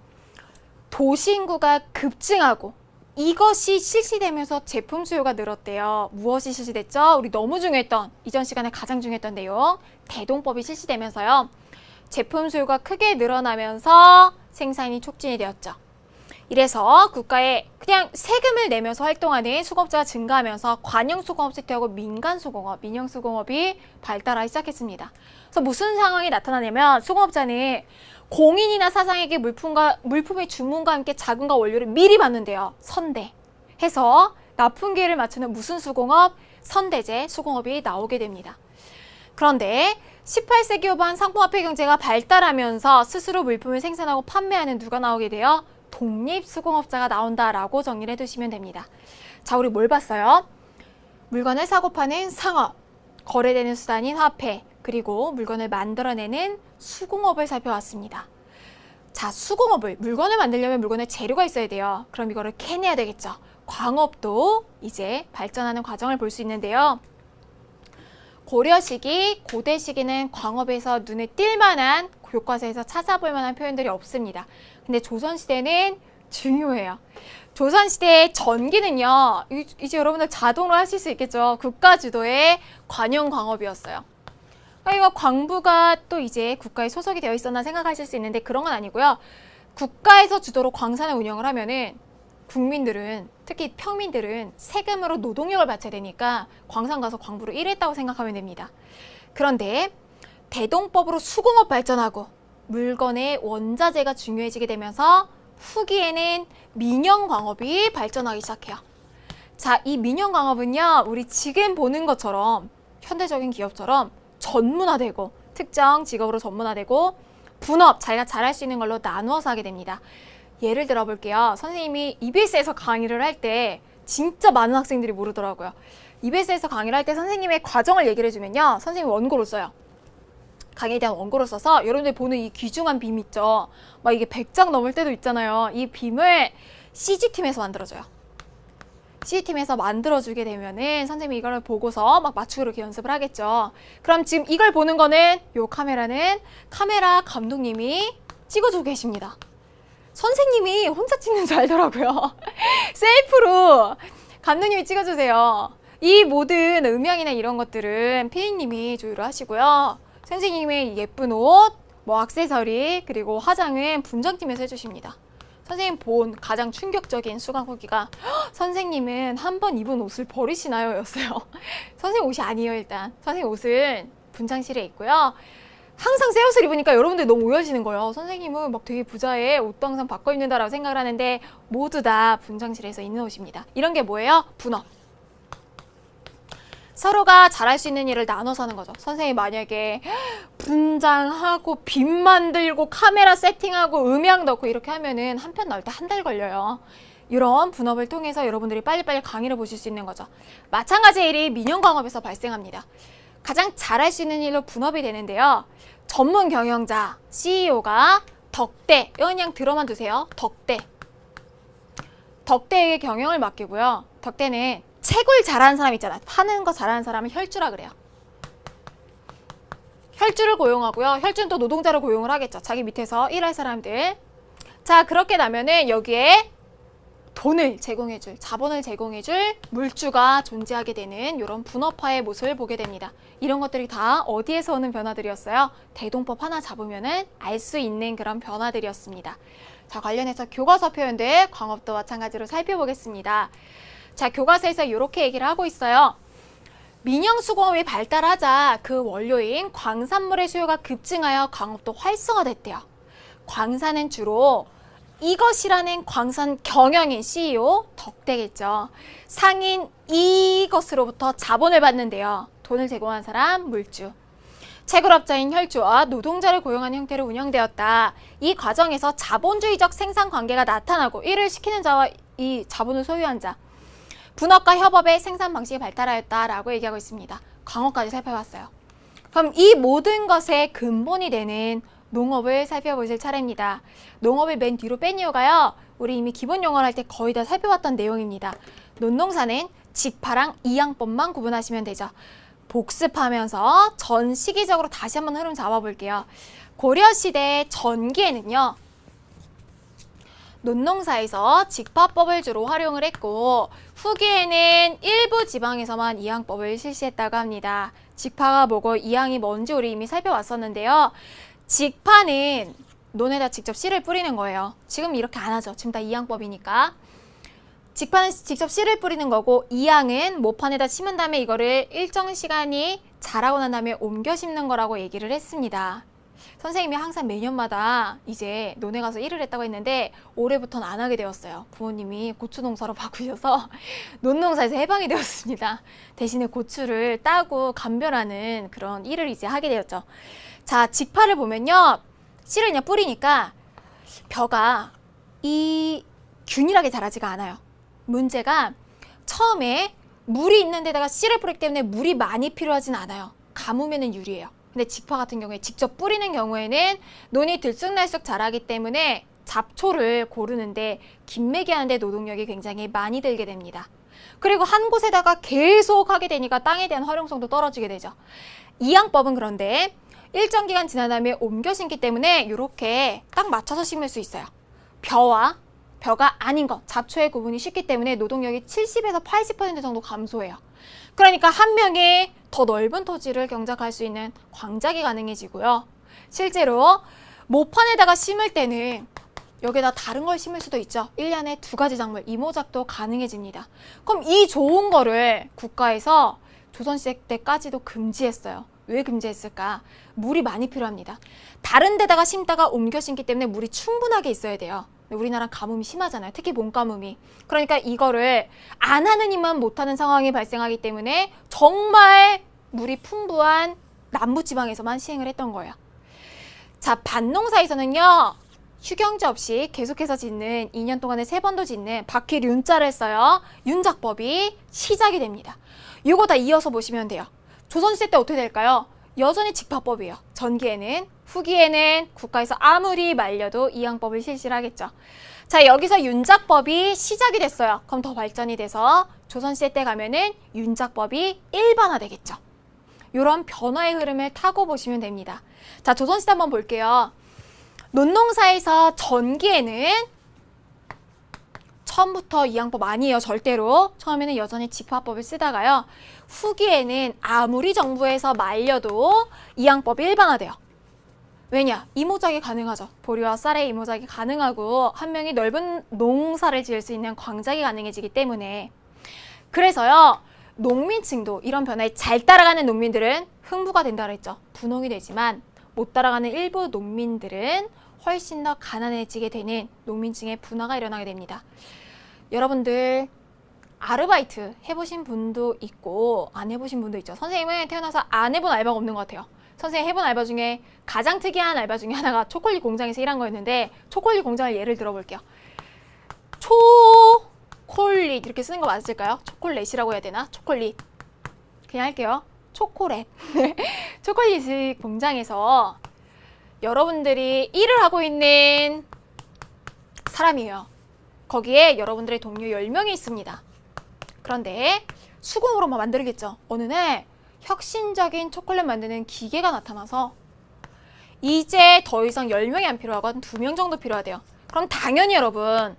A: 도시 인구가 급증하고 이것이 실시되면서 제품 수요가 늘었대요. 무엇이 실시됐죠? 우리 너무 중요했던, 이전 시간에 가장 중요했던 내용, 대동법이 실시되면서요. 제품 수요가 크게 늘어나면서 생산이 촉진이 되었죠. 이래서 국가에 그냥 세금을 내면서 활동하는 수공업자가 증가하면서 관영수공업 세트하고 민간수공업, 민영수공업이 발달하기 시작했습니다. 그래서 무슨 상황이 나타나냐면 수공업자는 공인이나 사상에게 물품의 주문과 함께 자금과 원료를 미리 받는데요. 선대 해서 납품기를 맞추는 무슨 수공업? 선대제 수공업이 나오게 됩니다. 그런데 18세기 후반 상품화폐 경제가 발달하면서 스스로 물품을 생산하고 판매하는 누가 나오게 돼요? 독립수공업자가 나온다라고 정리를 해두시면 됩니다. 자, 우리 뭘 봤어요? 물건을 사고 파는 상업, 거래되는 수단인 화폐, 그리고 물건을 만들어내는 수공업을 살펴봤습니다. 자, 수공업을, 물건을 만들려면 물건에 재료가 있어야 돼요. 그럼 이거를 캐내야 되겠죠. 광업도 이제 발전하는 과정을 볼 수 있는데요. 고려 시기, 고대 시기는 광업에서 눈에 띌 만한 교과서에서 찾아볼 만한 표현들이 없습니다. 근데 조선시대는 중요해요. 조선시대의 전기는요, 이제 여러분들 자동으로 하실 수 있겠죠. 국가 주도의 관영광업이었어요. 이거 광부가 또 이제 국가에 소속이 되어 있었나 생각하실 수 있는데 그런 건 아니고요. 국가에서 주도로 광산을 운영을 하면은 국민들은, 특히 평민들은 세금으로 노동력을 바쳐야 되니까 광산 가서 광부를 일했다고 생각하면 됩니다. 그런데 대동법으로 수공업 발전하고 물건의 원자재가 중요해지게 되면서 후기에는 민영광업이 발전하기 시작해요. 자, 이 민영광업은요, 우리 지금 보는 것처럼 현대적인 기업처럼 전문화되고 특정 직업으로 전문화되고 분업, 자기가 잘할 수 있는 걸로 나누어서 하게 됩니다. 예를 들어 볼게요. 선생님이 EBS에서 강의를 할 때 진짜 많은 학생들이 모르더라고요. EBS에서 강의를 할 때 선생님의 과정을 얘기를 해주면요. 선생님이 원고를 써요. 강의에 대한 원고를 써서 여러분들이 보는 이 귀중한 빔 있죠. 막 이게 100장 넘을 때도 있잖아요. 이 빔을 CG팀에서 만들어줘요. CG팀에서 만들어주게 되면은 선생님이 이걸 보고서 막 맞추고 이렇게 연습을 하겠죠. 그럼 지금 이걸 보는 거는 요 카메라는 카메라 감독님이 찍어주고 계십니다. 선생님이 혼자 찍는 줄 알더라고요. 셀프로 감독님이 찍어주세요. 이 모든 음향이나 이런 것들은 피디님이 조율을 하시고요. 선생님의 예쁜 옷, 뭐 액세서리, 그리고 화장은 분장팀에서 해주십니다. 선생님 본 가장 충격적인 수강 후기가 선생님은 한 번 입은 옷을 버리시나요? 였어요. 선생님 옷이 아니에요. 일단 선생님 옷은 분장실에 있고요. 항상 새 옷을 입으니까 여러분들 너무 오해하시는 거예요. 선생님은 막 되게 부자에 옷도 항상 바꿔 입는다라고 생각을 하는데 모두 다 분장실에서 입는 옷입니다. 이런 게 뭐예요? 분업. 서로가 잘할 수 있는 일을 나눠서 하는 거죠. 선생님이 만약에 분장하고 빔 만들고 카메라 세팅하고 음향 넣고 이렇게 하면은 한 편 나올 때 한 달 걸려요. 이런 분업을 통해서 여러분들이 빨리빨리 강의를 보실 수 있는 거죠. 마찬가지의 일이 민영광업에서 발생합니다. 가장 잘할 수 있는 일로 분업이 되는데요. 전문 경영자, CEO가 덕대, 이거 그냥 들어만 두세요. 덕대에게 경영을 맡기고요. 덕대는 채굴 잘하는 사람 있잖아. 파는 거 잘하는 사람은 혈주라 그래요. 혈주를 고용하고요. 혈주는 또 노동자를 고용을 하겠죠. 자기 밑에서 일할 사람들. 자, 그렇게 나면은 여기에 돈을 제공해줄, 자본을 제공해줄 물주가 존재하게 되는 이런 분업화의 모습을 보게 됩니다. 이런 것들이 다 어디에서 오는 변화들이었어요? 대동법 하나 잡으면은 알 수 있는 그런 변화들이었습니다. 자, 관련해서 교과서 표현들 광업도 마찬가지로 살펴보겠습니다. 자, 교과서에서 이렇게 얘기를 하고 있어요. 민영수공업이 발달하자 그 원료인 광산물의 수요가 급증하여 광업도 활성화됐대요. 광산은 주로 이것이라는 광산 경영인 CEO 덕대겠죠. 상인 이것으로부터 자본을 받는데요. 돈을 제공한 사람 물주. 채굴업자인 혈주와 노동자를 고용하는 형태로 운영되었다. 이 과정에서 자본주의적 생산 관계가 나타나고 일을 시키는 자와 이 자본을 소유한 자. 분업과 협업의 생산 방식이 발달하였다라고 얘기하고 있습니다. 광업까지 살펴봤어요. 그럼 이 모든 것의 근본이 되는 농업을 살펴보실 차례입니다. 농업을 맨 뒤로 뺀 이유가요. 우리 이미 기본 용어를 할 때 거의 다 살펴봤던 내용입니다. 논농사는 직파랑 이양법만 구분하시면 되죠. 복습하면서 전 시기적으로 다시 한번 흐름 잡아볼게요. 고려시대 전기에는요. 논농사에서 직파법을 주로 활용을 했고 후기에는 일부 지방에서만 이양법을 실시했다고 합니다. 직파가 뭐고 이양이 뭔지 우리 이미 살펴봤었는데요. 직파는 논에다 직접 씨를 뿌리는 거예요. 지금 이렇게 안 하죠. 지금 다 이양법이니까. 직파는 직접 씨를 뿌리는 거고 이양은 모판에다 심은 다음에 이거를 일정 시간이 자라고 난 다음에 옮겨 심는 거라고 얘기를 했습니다. 선생님이 항상 매년마다 이제 논에 가서 일을 했다고 했는데 올해부터는 안 하게 되었어요. 부모님이 고추 농사로 바꾸셔서 논농사에서 해방이 되었습니다. 대신에 고추를 따고 감별하는 그런 일을 이제 하게 되었죠. 자, 직파를 보면요. 씨를 그냥 뿌리니까 벼가 이 균일하게 자라지가 않아요. 문제가 처음에 물이 있는 데다가 씨를 뿌리기 때문에 물이 많이 필요하진 않아요. 가뭄에는 유리해요. 근데 직파 같은 경우에 직접 뿌리는 경우에는 논이 들쑥날쑥 자라기 때문에 잡초를 고르는데 김매기 하는데 노동력이 굉장히 많이 들게 됩니다. 그리고 한 곳에다가 계속 하게 되니까 땅에 대한 활용성도 떨어지게 되죠. 이양법은 그런데 일정 기간 지난 다음에 옮겨 심기 때문에 이렇게 딱 맞춰서 심을 수 있어요. 벼와 벼가 아닌 것, 잡초의 구분이 쉽기 때문에 노동력이 70에서 80% 정도 감소해요. 그러니까 한 명이 더 넓은 토지를 경작할 수 있는 광작이 가능해지고요. 실제로 모판에다가 심을 때는 여기다 다른 걸 심을 수도 있죠. 1년에 2가지 작물, 이모작도 가능해집니다. 그럼 이 좋은 거를 국가에서 조선시대 때까지도 금지했어요. 왜 금지했을까? 물이 많이 필요합니다. 다른 데다가 심다가 옮겨 심기 때문에 물이 충분하게 있어야 돼요. 우리나라 가뭄이 심하잖아요. 특히 봄가뭄이. 그러니까 이거를 안 하는 이만 못하는 상황이 발생하기 때문에 정말 물이 풍부한 남부지방에서만 시행을 했던 거예요. 자, 밭농사에서는요. 휴경제 없이 계속해서 짓는 2년 동안에 3번도 짓는 바퀴 윤자를 써요. 윤작법이 시작이 됩니다. 이거 다 이어서 보시면 돼요. 조선시대 때 어떻게 될까요? 여전히 직파법이에요. 전기에는, 후기에는 국가에서 아무리 말려도 이항법을 실시를 하겠죠. 자, 여기서 윤작법이 시작이 됐어요. 그럼 더 발전이 돼서 조선시대 때 가면은 윤작법이 일반화되겠죠. 이런 변화의 흐름을 타고 보시면 됩니다. 자, 조선시대 한번 볼게요. 논농사에서 전기에는 처음부터 이항법 아니에요. 절대로. 처음에는 여전히 직파법을 쓰다가요. 후기에는 아무리 정부에서 말려도 이항법이 일반화돼요. 왜냐? 이모작이 가능하죠. 보리와 쌀의 이모작이 가능하고 한 명이 넓은 농사를 지을 수 있는 광작이 가능해지기 때문에. 그래서요. 농민층도 이런 변화에 잘 따라가는 농민들은 흥부가 된다 그랬죠. 분홍이 되지만 못 따라가는 일부 농민들은 훨씬 더 가난해지게 되는 농민층의 분화가 일어나게 됩니다. 여러분들 아르바이트 해보신 분도 있고 안 해보신 분도 있죠. 선생님은 태어나서 안 해본 알바가 없는 것 같아요. 선생님 해본 알바 중에 가장 특이한 알바 중에 하나가 초콜릿 공장에서 일한 거였는데 초콜릿 공장을 예를 들어볼게요. 초콜릿 이렇게 쓰는 거 맞을까요? 초콜릿이라고 해야 되나? 초콜릿 그냥 할게요. 초콜릿 초콜릿 공장에서 여러분들이 일을 하고 있는 사람이에요. 거기에 여러분들의 동료 10명이 있습니다. 그런데 수공으로만 만들겠죠. 어느 날 혁신적인 초콜릿 만드는 기계가 나타나서 이제 더 이상 10명이 안 필요하고 한 2명 정도 필요하대요. 그럼 당연히 여러분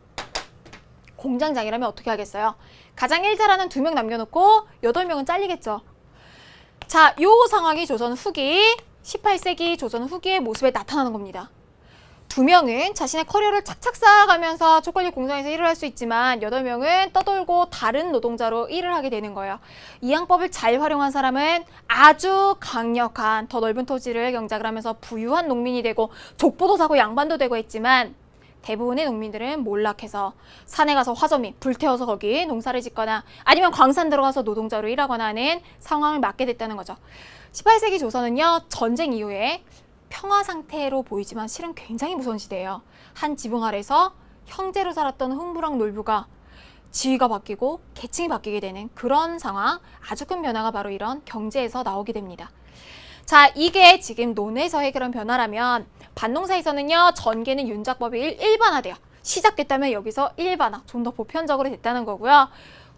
A: 공장장이라면 어떻게 하겠어요? 가장 일 잘하는 2명 남겨놓고 8명은 잘리겠죠. 자, 요 상황이 조선 후기 18세기 조선 후기의 모습에 나타나는 겁니다. 2명은 자신의 커리어를 착착 쌓아가면서 초콜릿 공장에서 일을 할 수 있지만 8명은 떠돌고 다른 노동자로 일을 하게 되는 거예요. 이항법을 잘 활용한 사람은 아주 강력한 더 넓은 토지를 경작을 하면서 부유한 농민이 되고 족보도 사고 양반도 되고 했지만 대부분의 농민들은 몰락해서 산에 가서 화점이 불태워서 거기 농사를 짓거나 아니면 광산 들어가서 노동자로 일하거나 하는 상황을 맞게 됐다는 거죠. 18세기 조선은요. 전쟁 이후에 평화 상태로 보이지만 실은 굉장히 무서운 시대예요. 한 지붕 아래서 형제로 살았던 흥부랑 놀부가 지위가 바뀌고 계층이 바뀌게 되는 그런 상황, 아주 큰 변화가 바로 이런 경제에서 나오게 됩니다. 자, 이게 지금 논에서 해결한 변화라면 반농사에서는요. 전개는 윤작법이 일반화돼요. 시작됐다면 여기서 일반화, 좀 더 보편적으로 됐다는 거고요.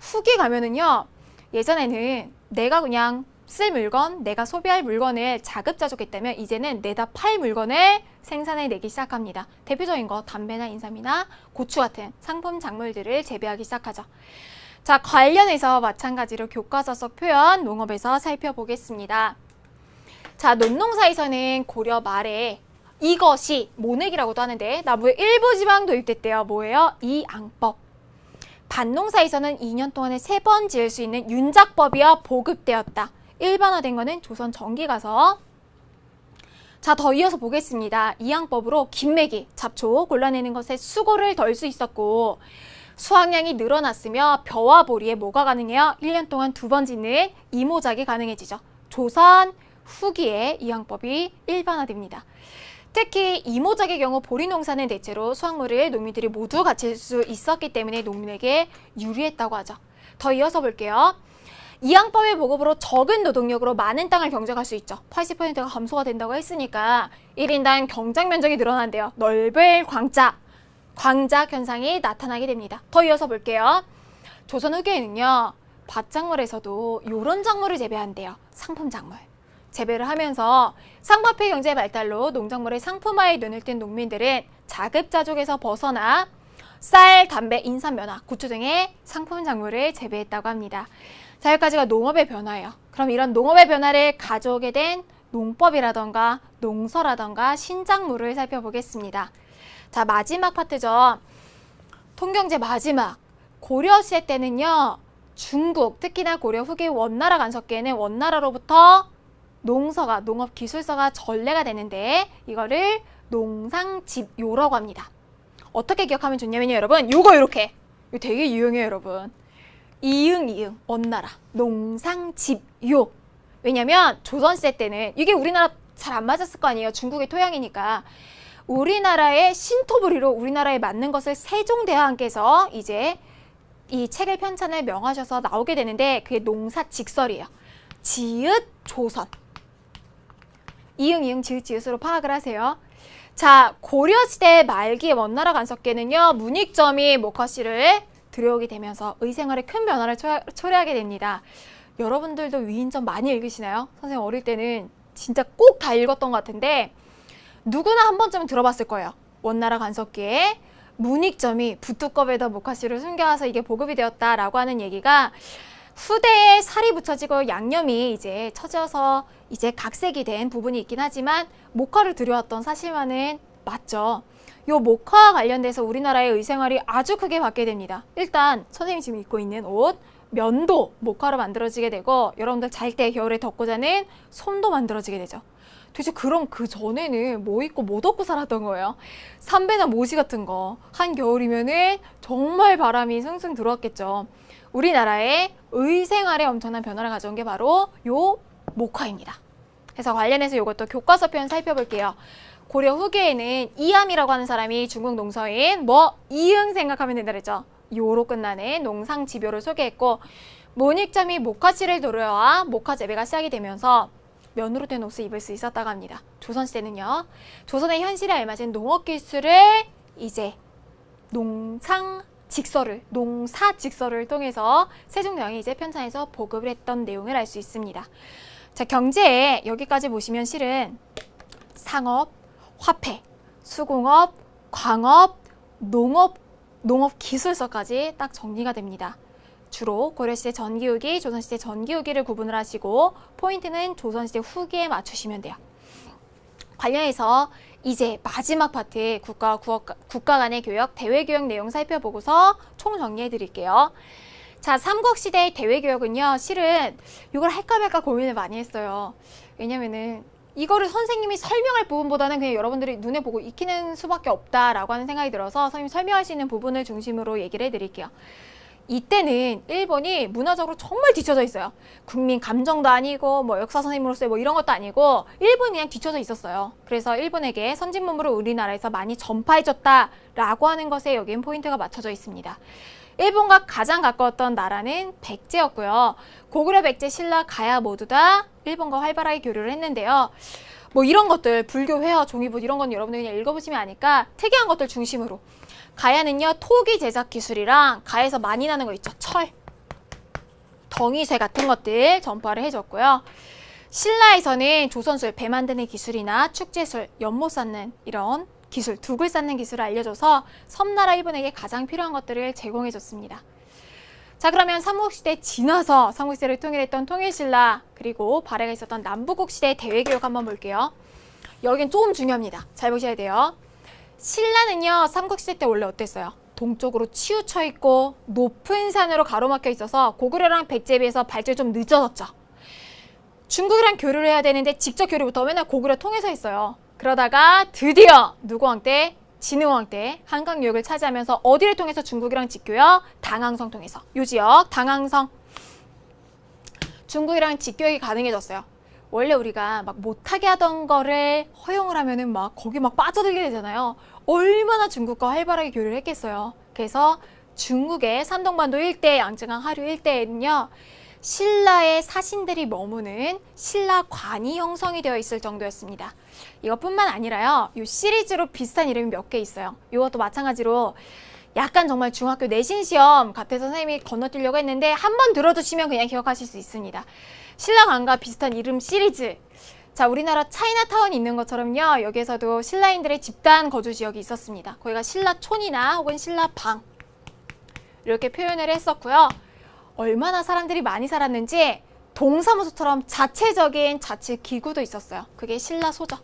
A: 후기 가면은요. 예전에는 내가 그냥 쓸 물건, 내가 소비할 물건을 자급자족했다면 이제는 내다 팔 물건을 생산해내기 시작합니다. 대표적인 거 담배나 인삼이나 고추 같은 상품 작물들을 재배하기 시작하죠. 자, 관련해서 마찬가지로 교과서 속 표현 농업에서 살펴보겠습니다. 자, 논농사에서는 고려 말에 이것이 모내기라고도 하는데 나무의 일부 지방 도입됐대요. 뭐예요? 이항법. 반농사에서는 2년 동안에 3번 지을 수 있는 윤작법이야 보급되었다. 일반화된 거는 조선 전기 가서. 자, 더 이어서 보겠습니다. 이항법으로 김매기, 잡초 골라내는 것에 수고를 덜 수 있었고 수확량이 늘어났으며 벼와 보리에 뭐가 가능해요? 1년 동안 2번 짓는 이모작이 가능해지죠. 조선 후기에 이항법이 일반화됩니다. 특히 이모작의 경우 보리 농사는 대체로 수확물을 농민들이 모두 갖출 수 있었기 때문에 농민에게 유리했다고 하죠. 더 이어서 볼게요. 이항법의 보급으로 적은 노동력으로 많은 땅을 경작할 수 있죠. 80%가 감소가 된다고 했으니까 1인당 경작 면적이 늘어난대요. 넓을 광작 현상이 나타나게 됩니다. 더 이어서 볼게요. 조선 후기에는요. 밭작물에서도 이런 작물을 재배한대요. 상품 작물. 재배를 하면서 상업화 경제 발달로 농작물의 상품화에 눈을 뜬 농민들은 자급자족에서 벗어나 쌀, 담배, 인삼, 면화, 고추 등의 상품 작물을 재배했다고 합니다. 자, 여기까지가 농업의 변화예요. 그럼 이런 농업의 변화를 가져오게 된 농법이라던가 농서라던가 신작물을 살펴보겠습니다. 자, 마지막 파트죠. 통경제 마지막. 고려시대 때는요. 중국, 특히나 고려 후기 원나라 간섭기에는 원나라로부터 농서가, 농업기술서가 전래가 되는데 이거를 농상집요라고 합니다. 어떻게 기억하면 좋냐면요, 여러분. 요거 이렇게. 이거 되게 유용해요, 여러분. 이응, 원나라, 농상집요. 왜냐면 조선시대 때는 이게 우리나라 잘 안 맞았을 거 아니에요. 중국의 토양이니까. 우리나라의 신토부리로 우리나라에 맞는 것을 세종대왕께서 이제 이 책의 편찬을 명하셔서 나오게 되는데 그게 농사직설이에요. 지읒 조선. 이응 이응 지읒 지읒으로 파악을 하세요. 자, 고려시대 말기의 원나라 간섭계는요, 문익점이 모커씨를 들여오게 되면서 의생활에 큰 변화를 초래하게 됩니다. 여러분들도 위인전 많이 읽으시나요? 선생님 어릴 때는 진짜 꼭 다 읽었던 것 같은데 누구나 한 번쯤은 들어봤을 거예요. 원나라 간섭기에 문익점이 붓두껍에다 모카씨를 숨겨와서 이게 보급이 되었다라고 하는 얘기가 후대에 살이 붙여지고 양념이 이제 처져서 이제 각색이 된 부분이 있긴 하지만 목화를 들여왔던 사실만은 맞죠. 요 목화와 관련돼서 우리나라의 의생활이 아주 크게 바뀌게 됩니다. 일단 선생님이 지금 입고 있는 옷, 면도 목화로 만들어지게 되고 여러분들 잘 때 겨울에 덮고 자는 솜도 만들어지게 되죠. 도대체 그럼 그 전에는 뭐 입고 뭐 덮고 살았던 거예요? 삼배나 모지 같은 거 한겨울이면은 정말 바람이 숭숭 들어왔겠죠. 우리나라의 의생활에 엄청난 변화를 가져온 게 바로 요 목화입니다. 그래서 관련해서 이것도 교과서 표현 살펴볼게요. 고려 후기에는 이암이라고 하는 사람이 중국 농서인 이응 생각하면 된다 그랬죠. 요로 끝나는 농상지묘를 소개했고 문익점이 목화씨를 도려와 목화 재배가 시작이 되면서 면으로 된 옷을 입을 수 있었다고 합니다. 조선시대는요. 조선의 현실에 알맞은 농업기술을 이제 농사직설을 통해서 세종대왕이 이제 편찬해서 보급을 했던 내용을 알 수 있습니다. 자, 경제에 여기까지 보시면 실은 상업, 화폐, 수공업, 광업, 농업기술서까지 딱 정리가 됩니다. 주로 고려시대 전기후기, 조선시대 전기후기를 구분을 하시고 포인트는 조선시대 후기에 맞추시면 돼요. 관련해서 이제 마지막 파트 국가 간의 교역, 대외교역 내용 살펴보고서 총 정리해 드릴게요. 자, 삼국시대의 대외교역은요, 실은 이걸 할까 말까 고민을 많이 했어요. 왜냐면은 이거를 선생님이 설명할 부분보다는 그냥 여러분들이 눈에 보고 익히는 수밖에 없다라고 하는 생각이 들어서 선생님이 설명할 수 있는 부분을 중심으로 얘기를 해드릴게요. 이때는 일본이 문화적으로 정말 뒤쳐져 있어요. 국민 감정도 아니고 역사 선생님으로서 이런 것도 아니고 일본이 그냥 뒤쳐져 있었어요. 그래서 일본에게 선진 문물을 우리나라에서 많이 전파해줬다라고 하는 것에 여기엔 포인트가 맞춰져 있습니다. 일본과 가장 가까웠던 나라는 백제였고요. 고구려, 백제, 신라, 가야 모두 다 일본과 활발하게 교류를 했는데요. 이런 것들, 불교 회화, 종이붓 이런 건 여러분들이 그냥 읽어보시면 아니까 특이한 것들 중심으로 가야는요, 토기 제작 기술이랑 가야에서 많이 나는 거 있죠. 철, 덩이쇠 같은 것들 전파를 해줬고요. 신라에서는 조선술, 배 만드는 기술이나 축제술, 연못 쌓는 이런 기술, 둑을 쌓는 기술을 알려줘서 섬나라 일본에게 가장 필요한 것들을 제공해줬습니다. 자, 그러면 삼국시대 지나서 삼국시대를 통일했던 통일신라 그리고 발해가 있었던 남부국시대 대외교역 한번 볼게요. 여긴 조금 중요합니다. 잘 보셔야 돼요. 신라는요, 삼국시대 때 원래 어땠어요? 동쪽으로 치우쳐 있고 높은 산으로 가로막혀 있어서 고구려랑 백제에 비해서 발전이 좀 늦어졌죠. 중국이랑 교류를 해야 되는데 직접 교류부터 맨날 고구려 통해서 했어요. 그러다가 드디어 누구 왕 때? 진흥 왕 때 한강유역을 차지하면서 어디를 통해서 중국이랑 직교역? 당항성 통해서. 요 지역 당항성. 중국이랑 직교역이 가능해졌어요. 원래 우리가 못하게 하던 거를 허용을 하면은 거기 빠져들게 되잖아요. 얼마나 중국과 활발하게 교류를 했겠어요. 그래서 중국의 산동반도 일대, 양쯔강 하류 일대에는요, 신라의 사신들이 머무는 신라관이 형성이 되어 있을 정도였습니다. 이것뿐만 아니라요, 이 시리즈로 비슷한 이름이 몇 개 있어요. 이것도 마찬가지로 약간 정말 중학교 내신 시험 같아서 선생님이 건너뛰려고 했는데 한번 들어두시면 그냥 기억하실 수 있습니다. 신라관과 비슷한 이름 시리즈. 자, 우리나라 차이나타운이 있는 것처럼요, 여기에서도 신라인들의 집단 거주 지역이 있었습니다. 거기가 신라촌이나 혹은 신라방 이렇게 표현을 했었고요. 얼마나 사람들이 많이 살았는지 동사무소처럼 자체적인 자치 기구도 있었어요. 그게 신라소죠.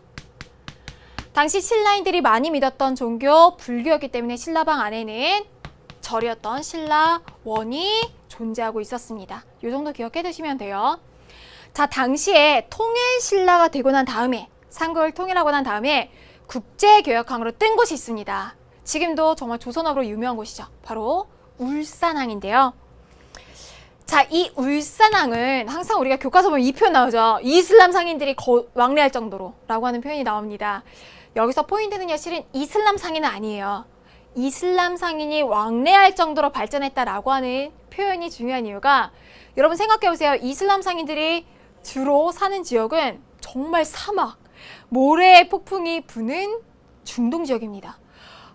A: 당시 신라인들이 많이 믿었던 종교 불교였기 때문에 신라방 안에는 절이었던 신라원이 존재하고 있었습니다. 이 정도 기억해 두시면 돼요. 자, 당시에 통일신라가 되고 난 다음에, 삼국을 통일하고 난 다음에 국제교역항으로 뜬 곳이 있습니다. 지금도 정말 조선업으로 유명한 곳이죠. 바로 울산항인데요. 자, 이 울산항은 항상 우리가 교과서 보면 이 표현 나오죠. 이슬람 상인들이 왕래할 정도로 라고 하는 표현이 나옵니다. 여기서 포인트는요, 실은 이슬람 상인은 아니에요. 이슬람 상인이 왕래할 정도로 발전했다라고 하는 표현이 중요한 이유가, 여러분 생각해보세요. 이슬람 상인들이 주로 사는 지역은 정말 사막, 모래 폭풍이 부는 중동 지역입니다.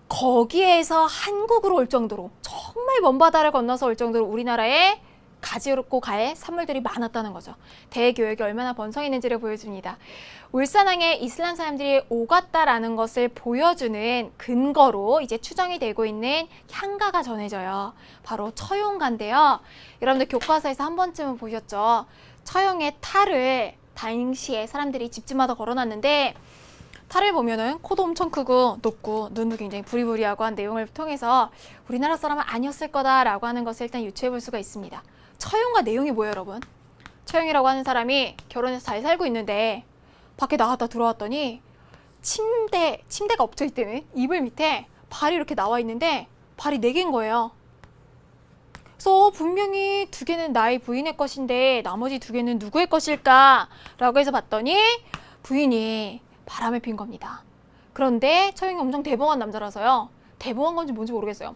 A: 거기에서 한국으로 올 정도로, 정말 먼 바다를 건너서 올 정도로 우리나라에 가지고 갈 산물들이 많았다는 거죠. 대교역이 얼마나 번성했는지를 보여줍니다. 울산항에 이슬람 사람들이 오갔다라는 것을 보여주는 근거로 이제 추정이 되고 있는 향가가 전해져요. 바로 처용가인데요. 여러분들 교과서에서 한 번쯤은 보셨죠? 처용의 탈을 당시에 사람들이 집집마다 걸어놨는데, 탈을 보면은 코도 엄청 크고 높고 눈도 굉장히 부리부리하고 한 내용을 통해서 우리나라 사람은 아니었을 거다라고 하는 것을 일단 유추해 볼 수가 있습니다. 처용가 내용이 뭐예요, 여러분? 처용이라고 하는 사람이 결혼해서 잘 살고 있는데 밖에 나갔다 들어왔더니 침대가 엎쳐 있대는 이불 밑에 발이 이렇게 나와 있는데 발이 4개인 거예요. 그래서 분명히 2개는 나의 부인의 것인데 나머지 2개는 누구의 것일까? 라고 해서 봤더니 부인이 바람을 핀 겁니다. 그런데 처용이 엄청 대범한 남자라서요. 대범한 건지 뭔지 모르겠어요.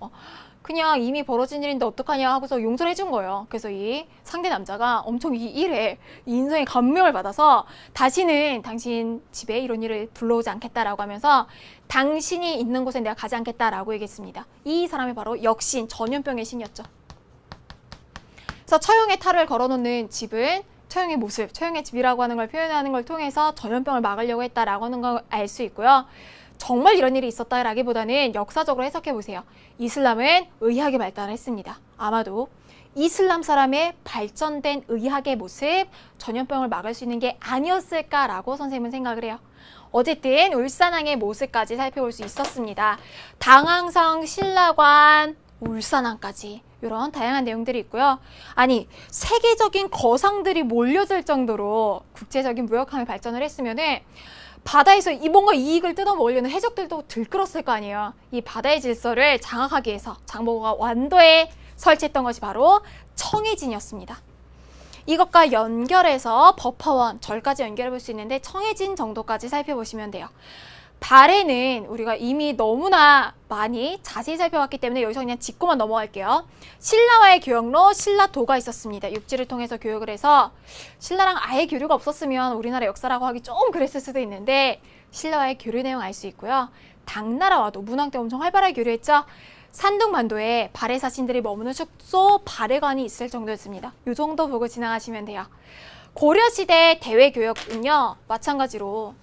A: 그냥 이미 벌어진 일인데 어떡하냐 하고서 용서를 해준 거예요. 그래서 이 상대 남자가 엄청 이 일에 이 인성에 감명을 받아서 다시는 당신 집에 이런 일을 불러오지 않겠다라고 하면서 당신이 있는 곳에 내가 가지 않겠다라고 얘기했습니다. 이 사람이 바로 역신, 전염병의 신이었죠. 그래서 처용의 탈을 걸어놓는 집은 처용의 모습, 처용의 집이라고 하는 걸 표현하는 걸 통해서 전염병을 막으려고 했다라고 하는 걸 알 수 있고요. 정말 이런 일이 있었다라기보다는 역사적으로 해석해 보세요. 이슬람은 의학이 발달했습니다. 아마도 이슬람 사람의 발전된 의학의 모습, 전염병을 막을 수 있는 게 아니었을까라고 선생님은 생각을 해요. 어쨌든 울산항의 모습까지 살펴볼 수 있었습니다. 당항성, 신라관, 울산항까지 이런 다양한 내용들이 있고요. 아니, 세계적인 거상들이 몰려들 정도로 국제적인 무역항이 발전을 했으면은 바다에서 뭔가 이익을 뜯어먹으려는 해적들도 들끓었을 거 아니에요. 이 바다의 질서를 장악하기 위해서 장보고가 완도에 설치했던 것이 바로 청해진이었습니다. 이것과 연결해서 법화원, 절까지 연결해 볼 수 있는데 청해진 정도까지 살펴보시면 돼요. 발해는 우리가 이미 너무나 많이 자세히 살펴봤기 때문에 여기서 그냥 짚고만 넘어갈게요. 신라와의 교역로 신라도가 있었습니다. 육지를 통해서 교역을 해서 신라랑 아예 교류가 없었으면 우리나라 역사라고 하기 좀 그랬을 수도 있는데 신라와의 교류 내용 알 수 있고요. 당나라와도 문왕 때 엄청 활발하게 교류했죠. 산둥반도에 발해 사신들이 머무는 숙소 발해관이 있을 정도였습니다. 이 정도 보고 지나가시면 돼요. 고려시대 대외교역은요, 마찬가지로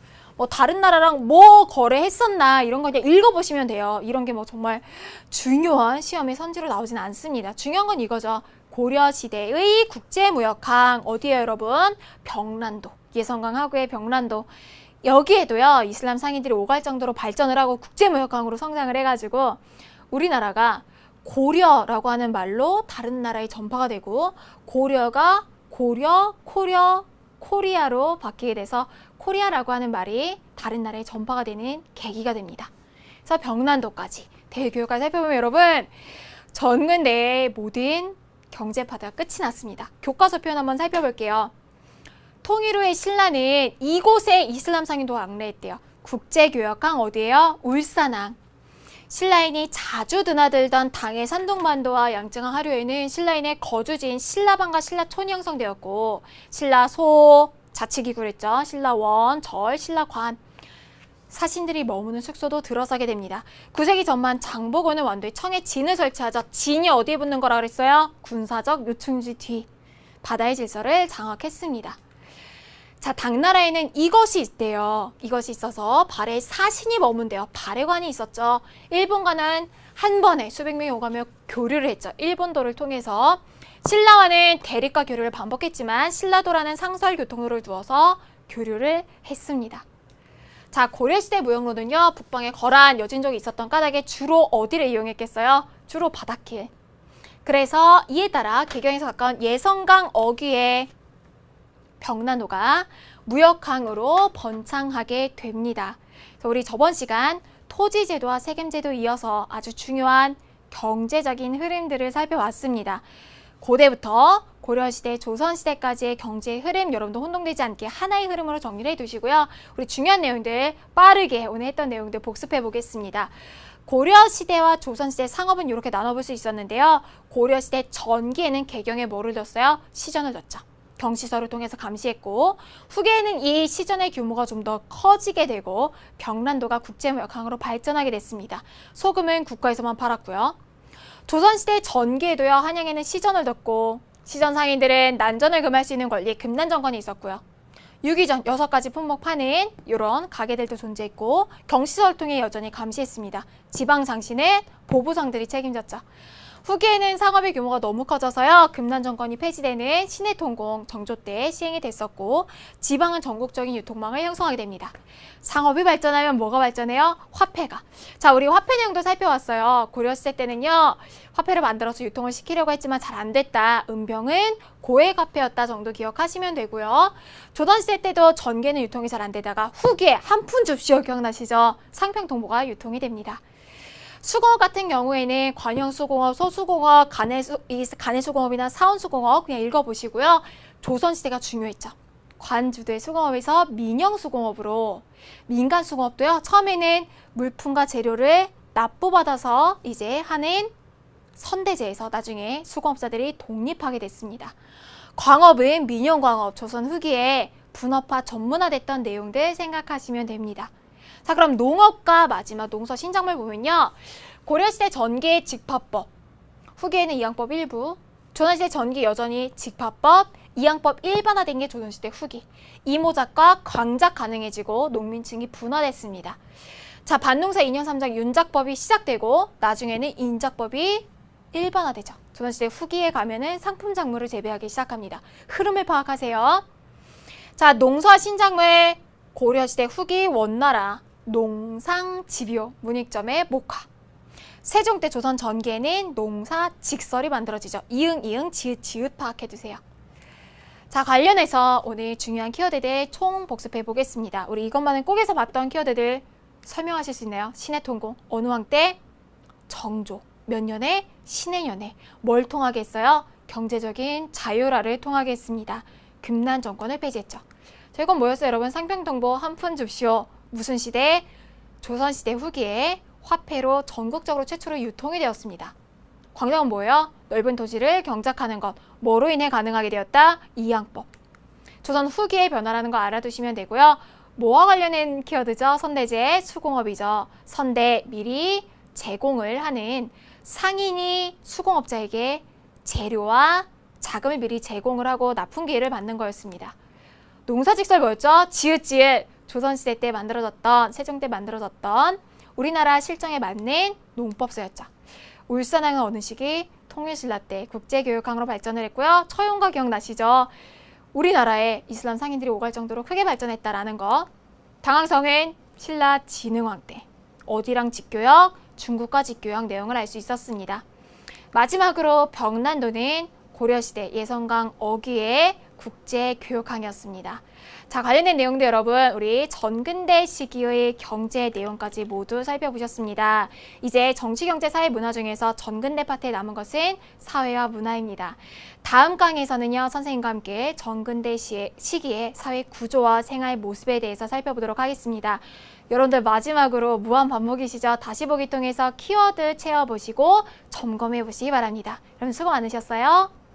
A: 다른 나라랑 뭐 거래했었나 이런 거 그냥 읽어보시면 돼요. 이런 게 정말 중요한 시험에 선지로 나오진 않습니다. 중요한 건 이거죠. 고려시대의 국제무역항 어디에요, 여러분? 병란도. 예성강 하구의 병란도. 여기에도요, 이슬람 상인들이 오갈 정도로 발전을 하고 국제무역항으로 성장을 해가지고 우리나라가 고려라고 하는 말로 다른 나라에 전파가 되고 고려가 코리아로 바뀌게 돼서 코리아라고 하는 말이 다른 나라에 전파가 되는 계기가 됩니다. 그래서 병란도까지 대교육까지 살펴보면 여러분 전근대의 모든 경제파다가 끝이 났습니다. 교과서 표현 한번 살펴볼게요. 통일 후의 신라는 이곳에 이슬람 상인도 왕래했대요. 국제교역항 어디예요? 울산항. 신라인이 자주 드나들던 당의 산둥반도와 양증항 하류에는 신라인의 거주지인 신라반과 신라촌이 형성되었고 신라소, 자치기구를 했죠. 신라원, 절, 신라관. 사신들이 머무는 숙소도 들어서게 됩니다. 9세기 전만 장보고는 완도에 청해진을 설치하죠. 진이 어디에 붙는 거라 그랬어요? 군사적 요충지 뒤. 바다의 질서를 장악했습니다. 자, 당나라에는 이것이 있대요. 이것이 있어서 발해 사신이 머문대요. 발해관이 있었죠. 일본과는 한 번에 수백 명이 오가며 교류를 했죠. 일본도를 통해서. 신라와는 대립과 교류를 반복했지만 신라도라는 상설 교통로를 두어서 교류를 했습니다. 자, 고려시대 무역로는요, 북방에 거란 여진족이 있었던 까닭에 주로 어디를 이용했겠어요? 주로 바닷길. 그래서 이에 따라 개경에서 가까운 예성강 어귀에 병란도가 무역항으로 번창하게 됩니다. 그래서 우리 저번 시간 토지제도와 세금제도 이어서 아주 중요한 경제적인 흐름들을 살펴봤습니다. 고대부터 고려시대, 조선시대까지의 경제의 흐름 여러분도 혼동되지 않게 하나의 흐름으로 정리를 해두시고요. 우리 중요한 내용들 빠르게 오늘 했던 내용들 복습해 보겠습니다. 고려시대와 조선시대 상업은 이렇게 나눠볼 수 있었는데요. 고려시대 전기에는 개경에 뭐를 뒀어요? 시전을 뒀죠. 경시서를 통해서 감시했고 후기에는 이 시전의 규모가 좀 더 커지게 되고 병란도가 국제무역항으로 발전하게 됐습니다. 소금은 국가에서만 팔았고요. 조선시대 전기에도요. 한양에는 시전을 뒀고 시전 상인들은 난전을 금할 수 있는 권리 금난정권이 있었고요. 유기전 6가지 품목 파는 이런 가게들도 존재했고 경시서를 통해 여전히 감시했습니다. 지방장시는 보부상들이 책임졌죠. 후기에는 상업의 규모가 너무 커져서요. 금난정권이 폐지되는 신해통공 정조 때 시행이 됐었고 지방은 전국적인 유통망을 형성하게 됩니다. 상업이 발전하면 뭐가 발전해요? 화폐가. 자, 우리 화폐 내용도 살펴봤어요. 고려시대 때는요. 화폐를 만들어서 유통을 시키려고 했지만 잘 안 됐다. 은병은 고액 화폐였다 정도 기억하시면 되고요. 조선시대 때도 전개는 유통이 잘 안 되다가 후기에 한 푼 줍시오 기억나시죠? 상평통보가 유통이 됩니다. 수공업 같은 경우에는 관영수공업, 소수공업, 간해수공업이나 사원수공업 그냥 읽어보시고요. 조선시대가 중요했죠. 관주도의 수공업에서 민영수공업으로 민간수공업도요. 처음에는 물품과 재료를 납부받아서 이제 하는 선대제에서 나중에 수공업자들이 독립하게 됐습니다. 광업은 민영광업, 조선 후기에 분업화 전문화됐던 내용들 생각하시면 됩니다. 자, 그럼 농업과 마지막 농서 신작물 보면요. 고려시대 전기 직파법, 후기에는 이항법 일부, 조선시대 전기 여전히 직파법, 이항법 일반화된 게 조선시대 후기. 이모작과 광작 가능해지고 농민층이 분화됐습니다. 자, 반농사 2년 3작 윤작법이 시작되고 나중에는 인작법이 일반화되죠. 조선시대 후기에 가면은 상품 작물을 재배하기 시작합니다. 흐름을 파악하세요. 자, 농사 신작물 고려시대 후기 원나라 농상집요 문익점의 목화. 세종 때 조선 전기에는 농사 직설이 만들어지죠. 이응, 이응, 지읒, 지읒 파악해두세요. 자, 관련해서 오늘 중요한 키워드들 총 복습해 보겠습니다. 우리 이것만은 꼭에서 봤던 키워드들 설명하실 수 있나요? 신해통공, 어느 왕 때? 정조. 몇 년에? 신해년에. 뭘 통하게 했어요? 경제적인 자유화를 통하게 했습니다. 금난 정권을 폐지했죠. 자, 이건 뭐였어요, 여러분? 상평통보 한 푼 줍시오. 무슨 시대? 조선시대 후기에 화폐로 전국적으로 최초로 유통이 되었습니다. 광장은 뭐예요? 넓은 도시를 경작하는 것. 뭐로 인해 가능하게 되었다? 이항법. 조선 후기의 변화라는 거 알아두시면 되고요. 뭐와 관련된 키워드죠? 선대제, 수공업이죠. 선대, 미리 제공을 하는 상인이 수공업자에게 재료와 자금을 미리 제공을 하고 납품 기회를 받는 거였습니다. 농사직설 뭐였죠? 지읒지읒. 조선시대 때 만들어졌던, 세종 때 만들어졌던 우리나라 실정에 맞는 농법서였죠. 울산항은 어느 시기? 통일신라 때 국제교육항으로 발전을 했고요. 처용과 기억나시죠? 우리나라에 이슬람 상인들이 오갈 정도로 크게 발전했다라는 거. 당황성은 신라 진흥왕 때 어디랑 직교역? 중국과 직교역 내용을 알 수 있었습니다. 마지막으로 병란도는 고려시대 예성강 어귀의 국제교육항이었습니다. 자, 관련된 내용도 여러분 우리 전근대 시기의 경제 내용까지 모두 살펴보셨습니다. 이제 정치, 경제, 사회, 문화 중에서 전근대 파트에 남은 것은 사회와 문화입니다. 다음 강의에서는요. 선생님과 함께 전근대 시기의 사회 구조와 생활 모습에 대해서 살펴보도록 하겠습니다. 여러분들 마지막으로 무한 반복이시죠? 다시 보기 통해서 키워드 채워보시고 점검해 보시기 바랍니다. 여러분 수고 많으셨어요.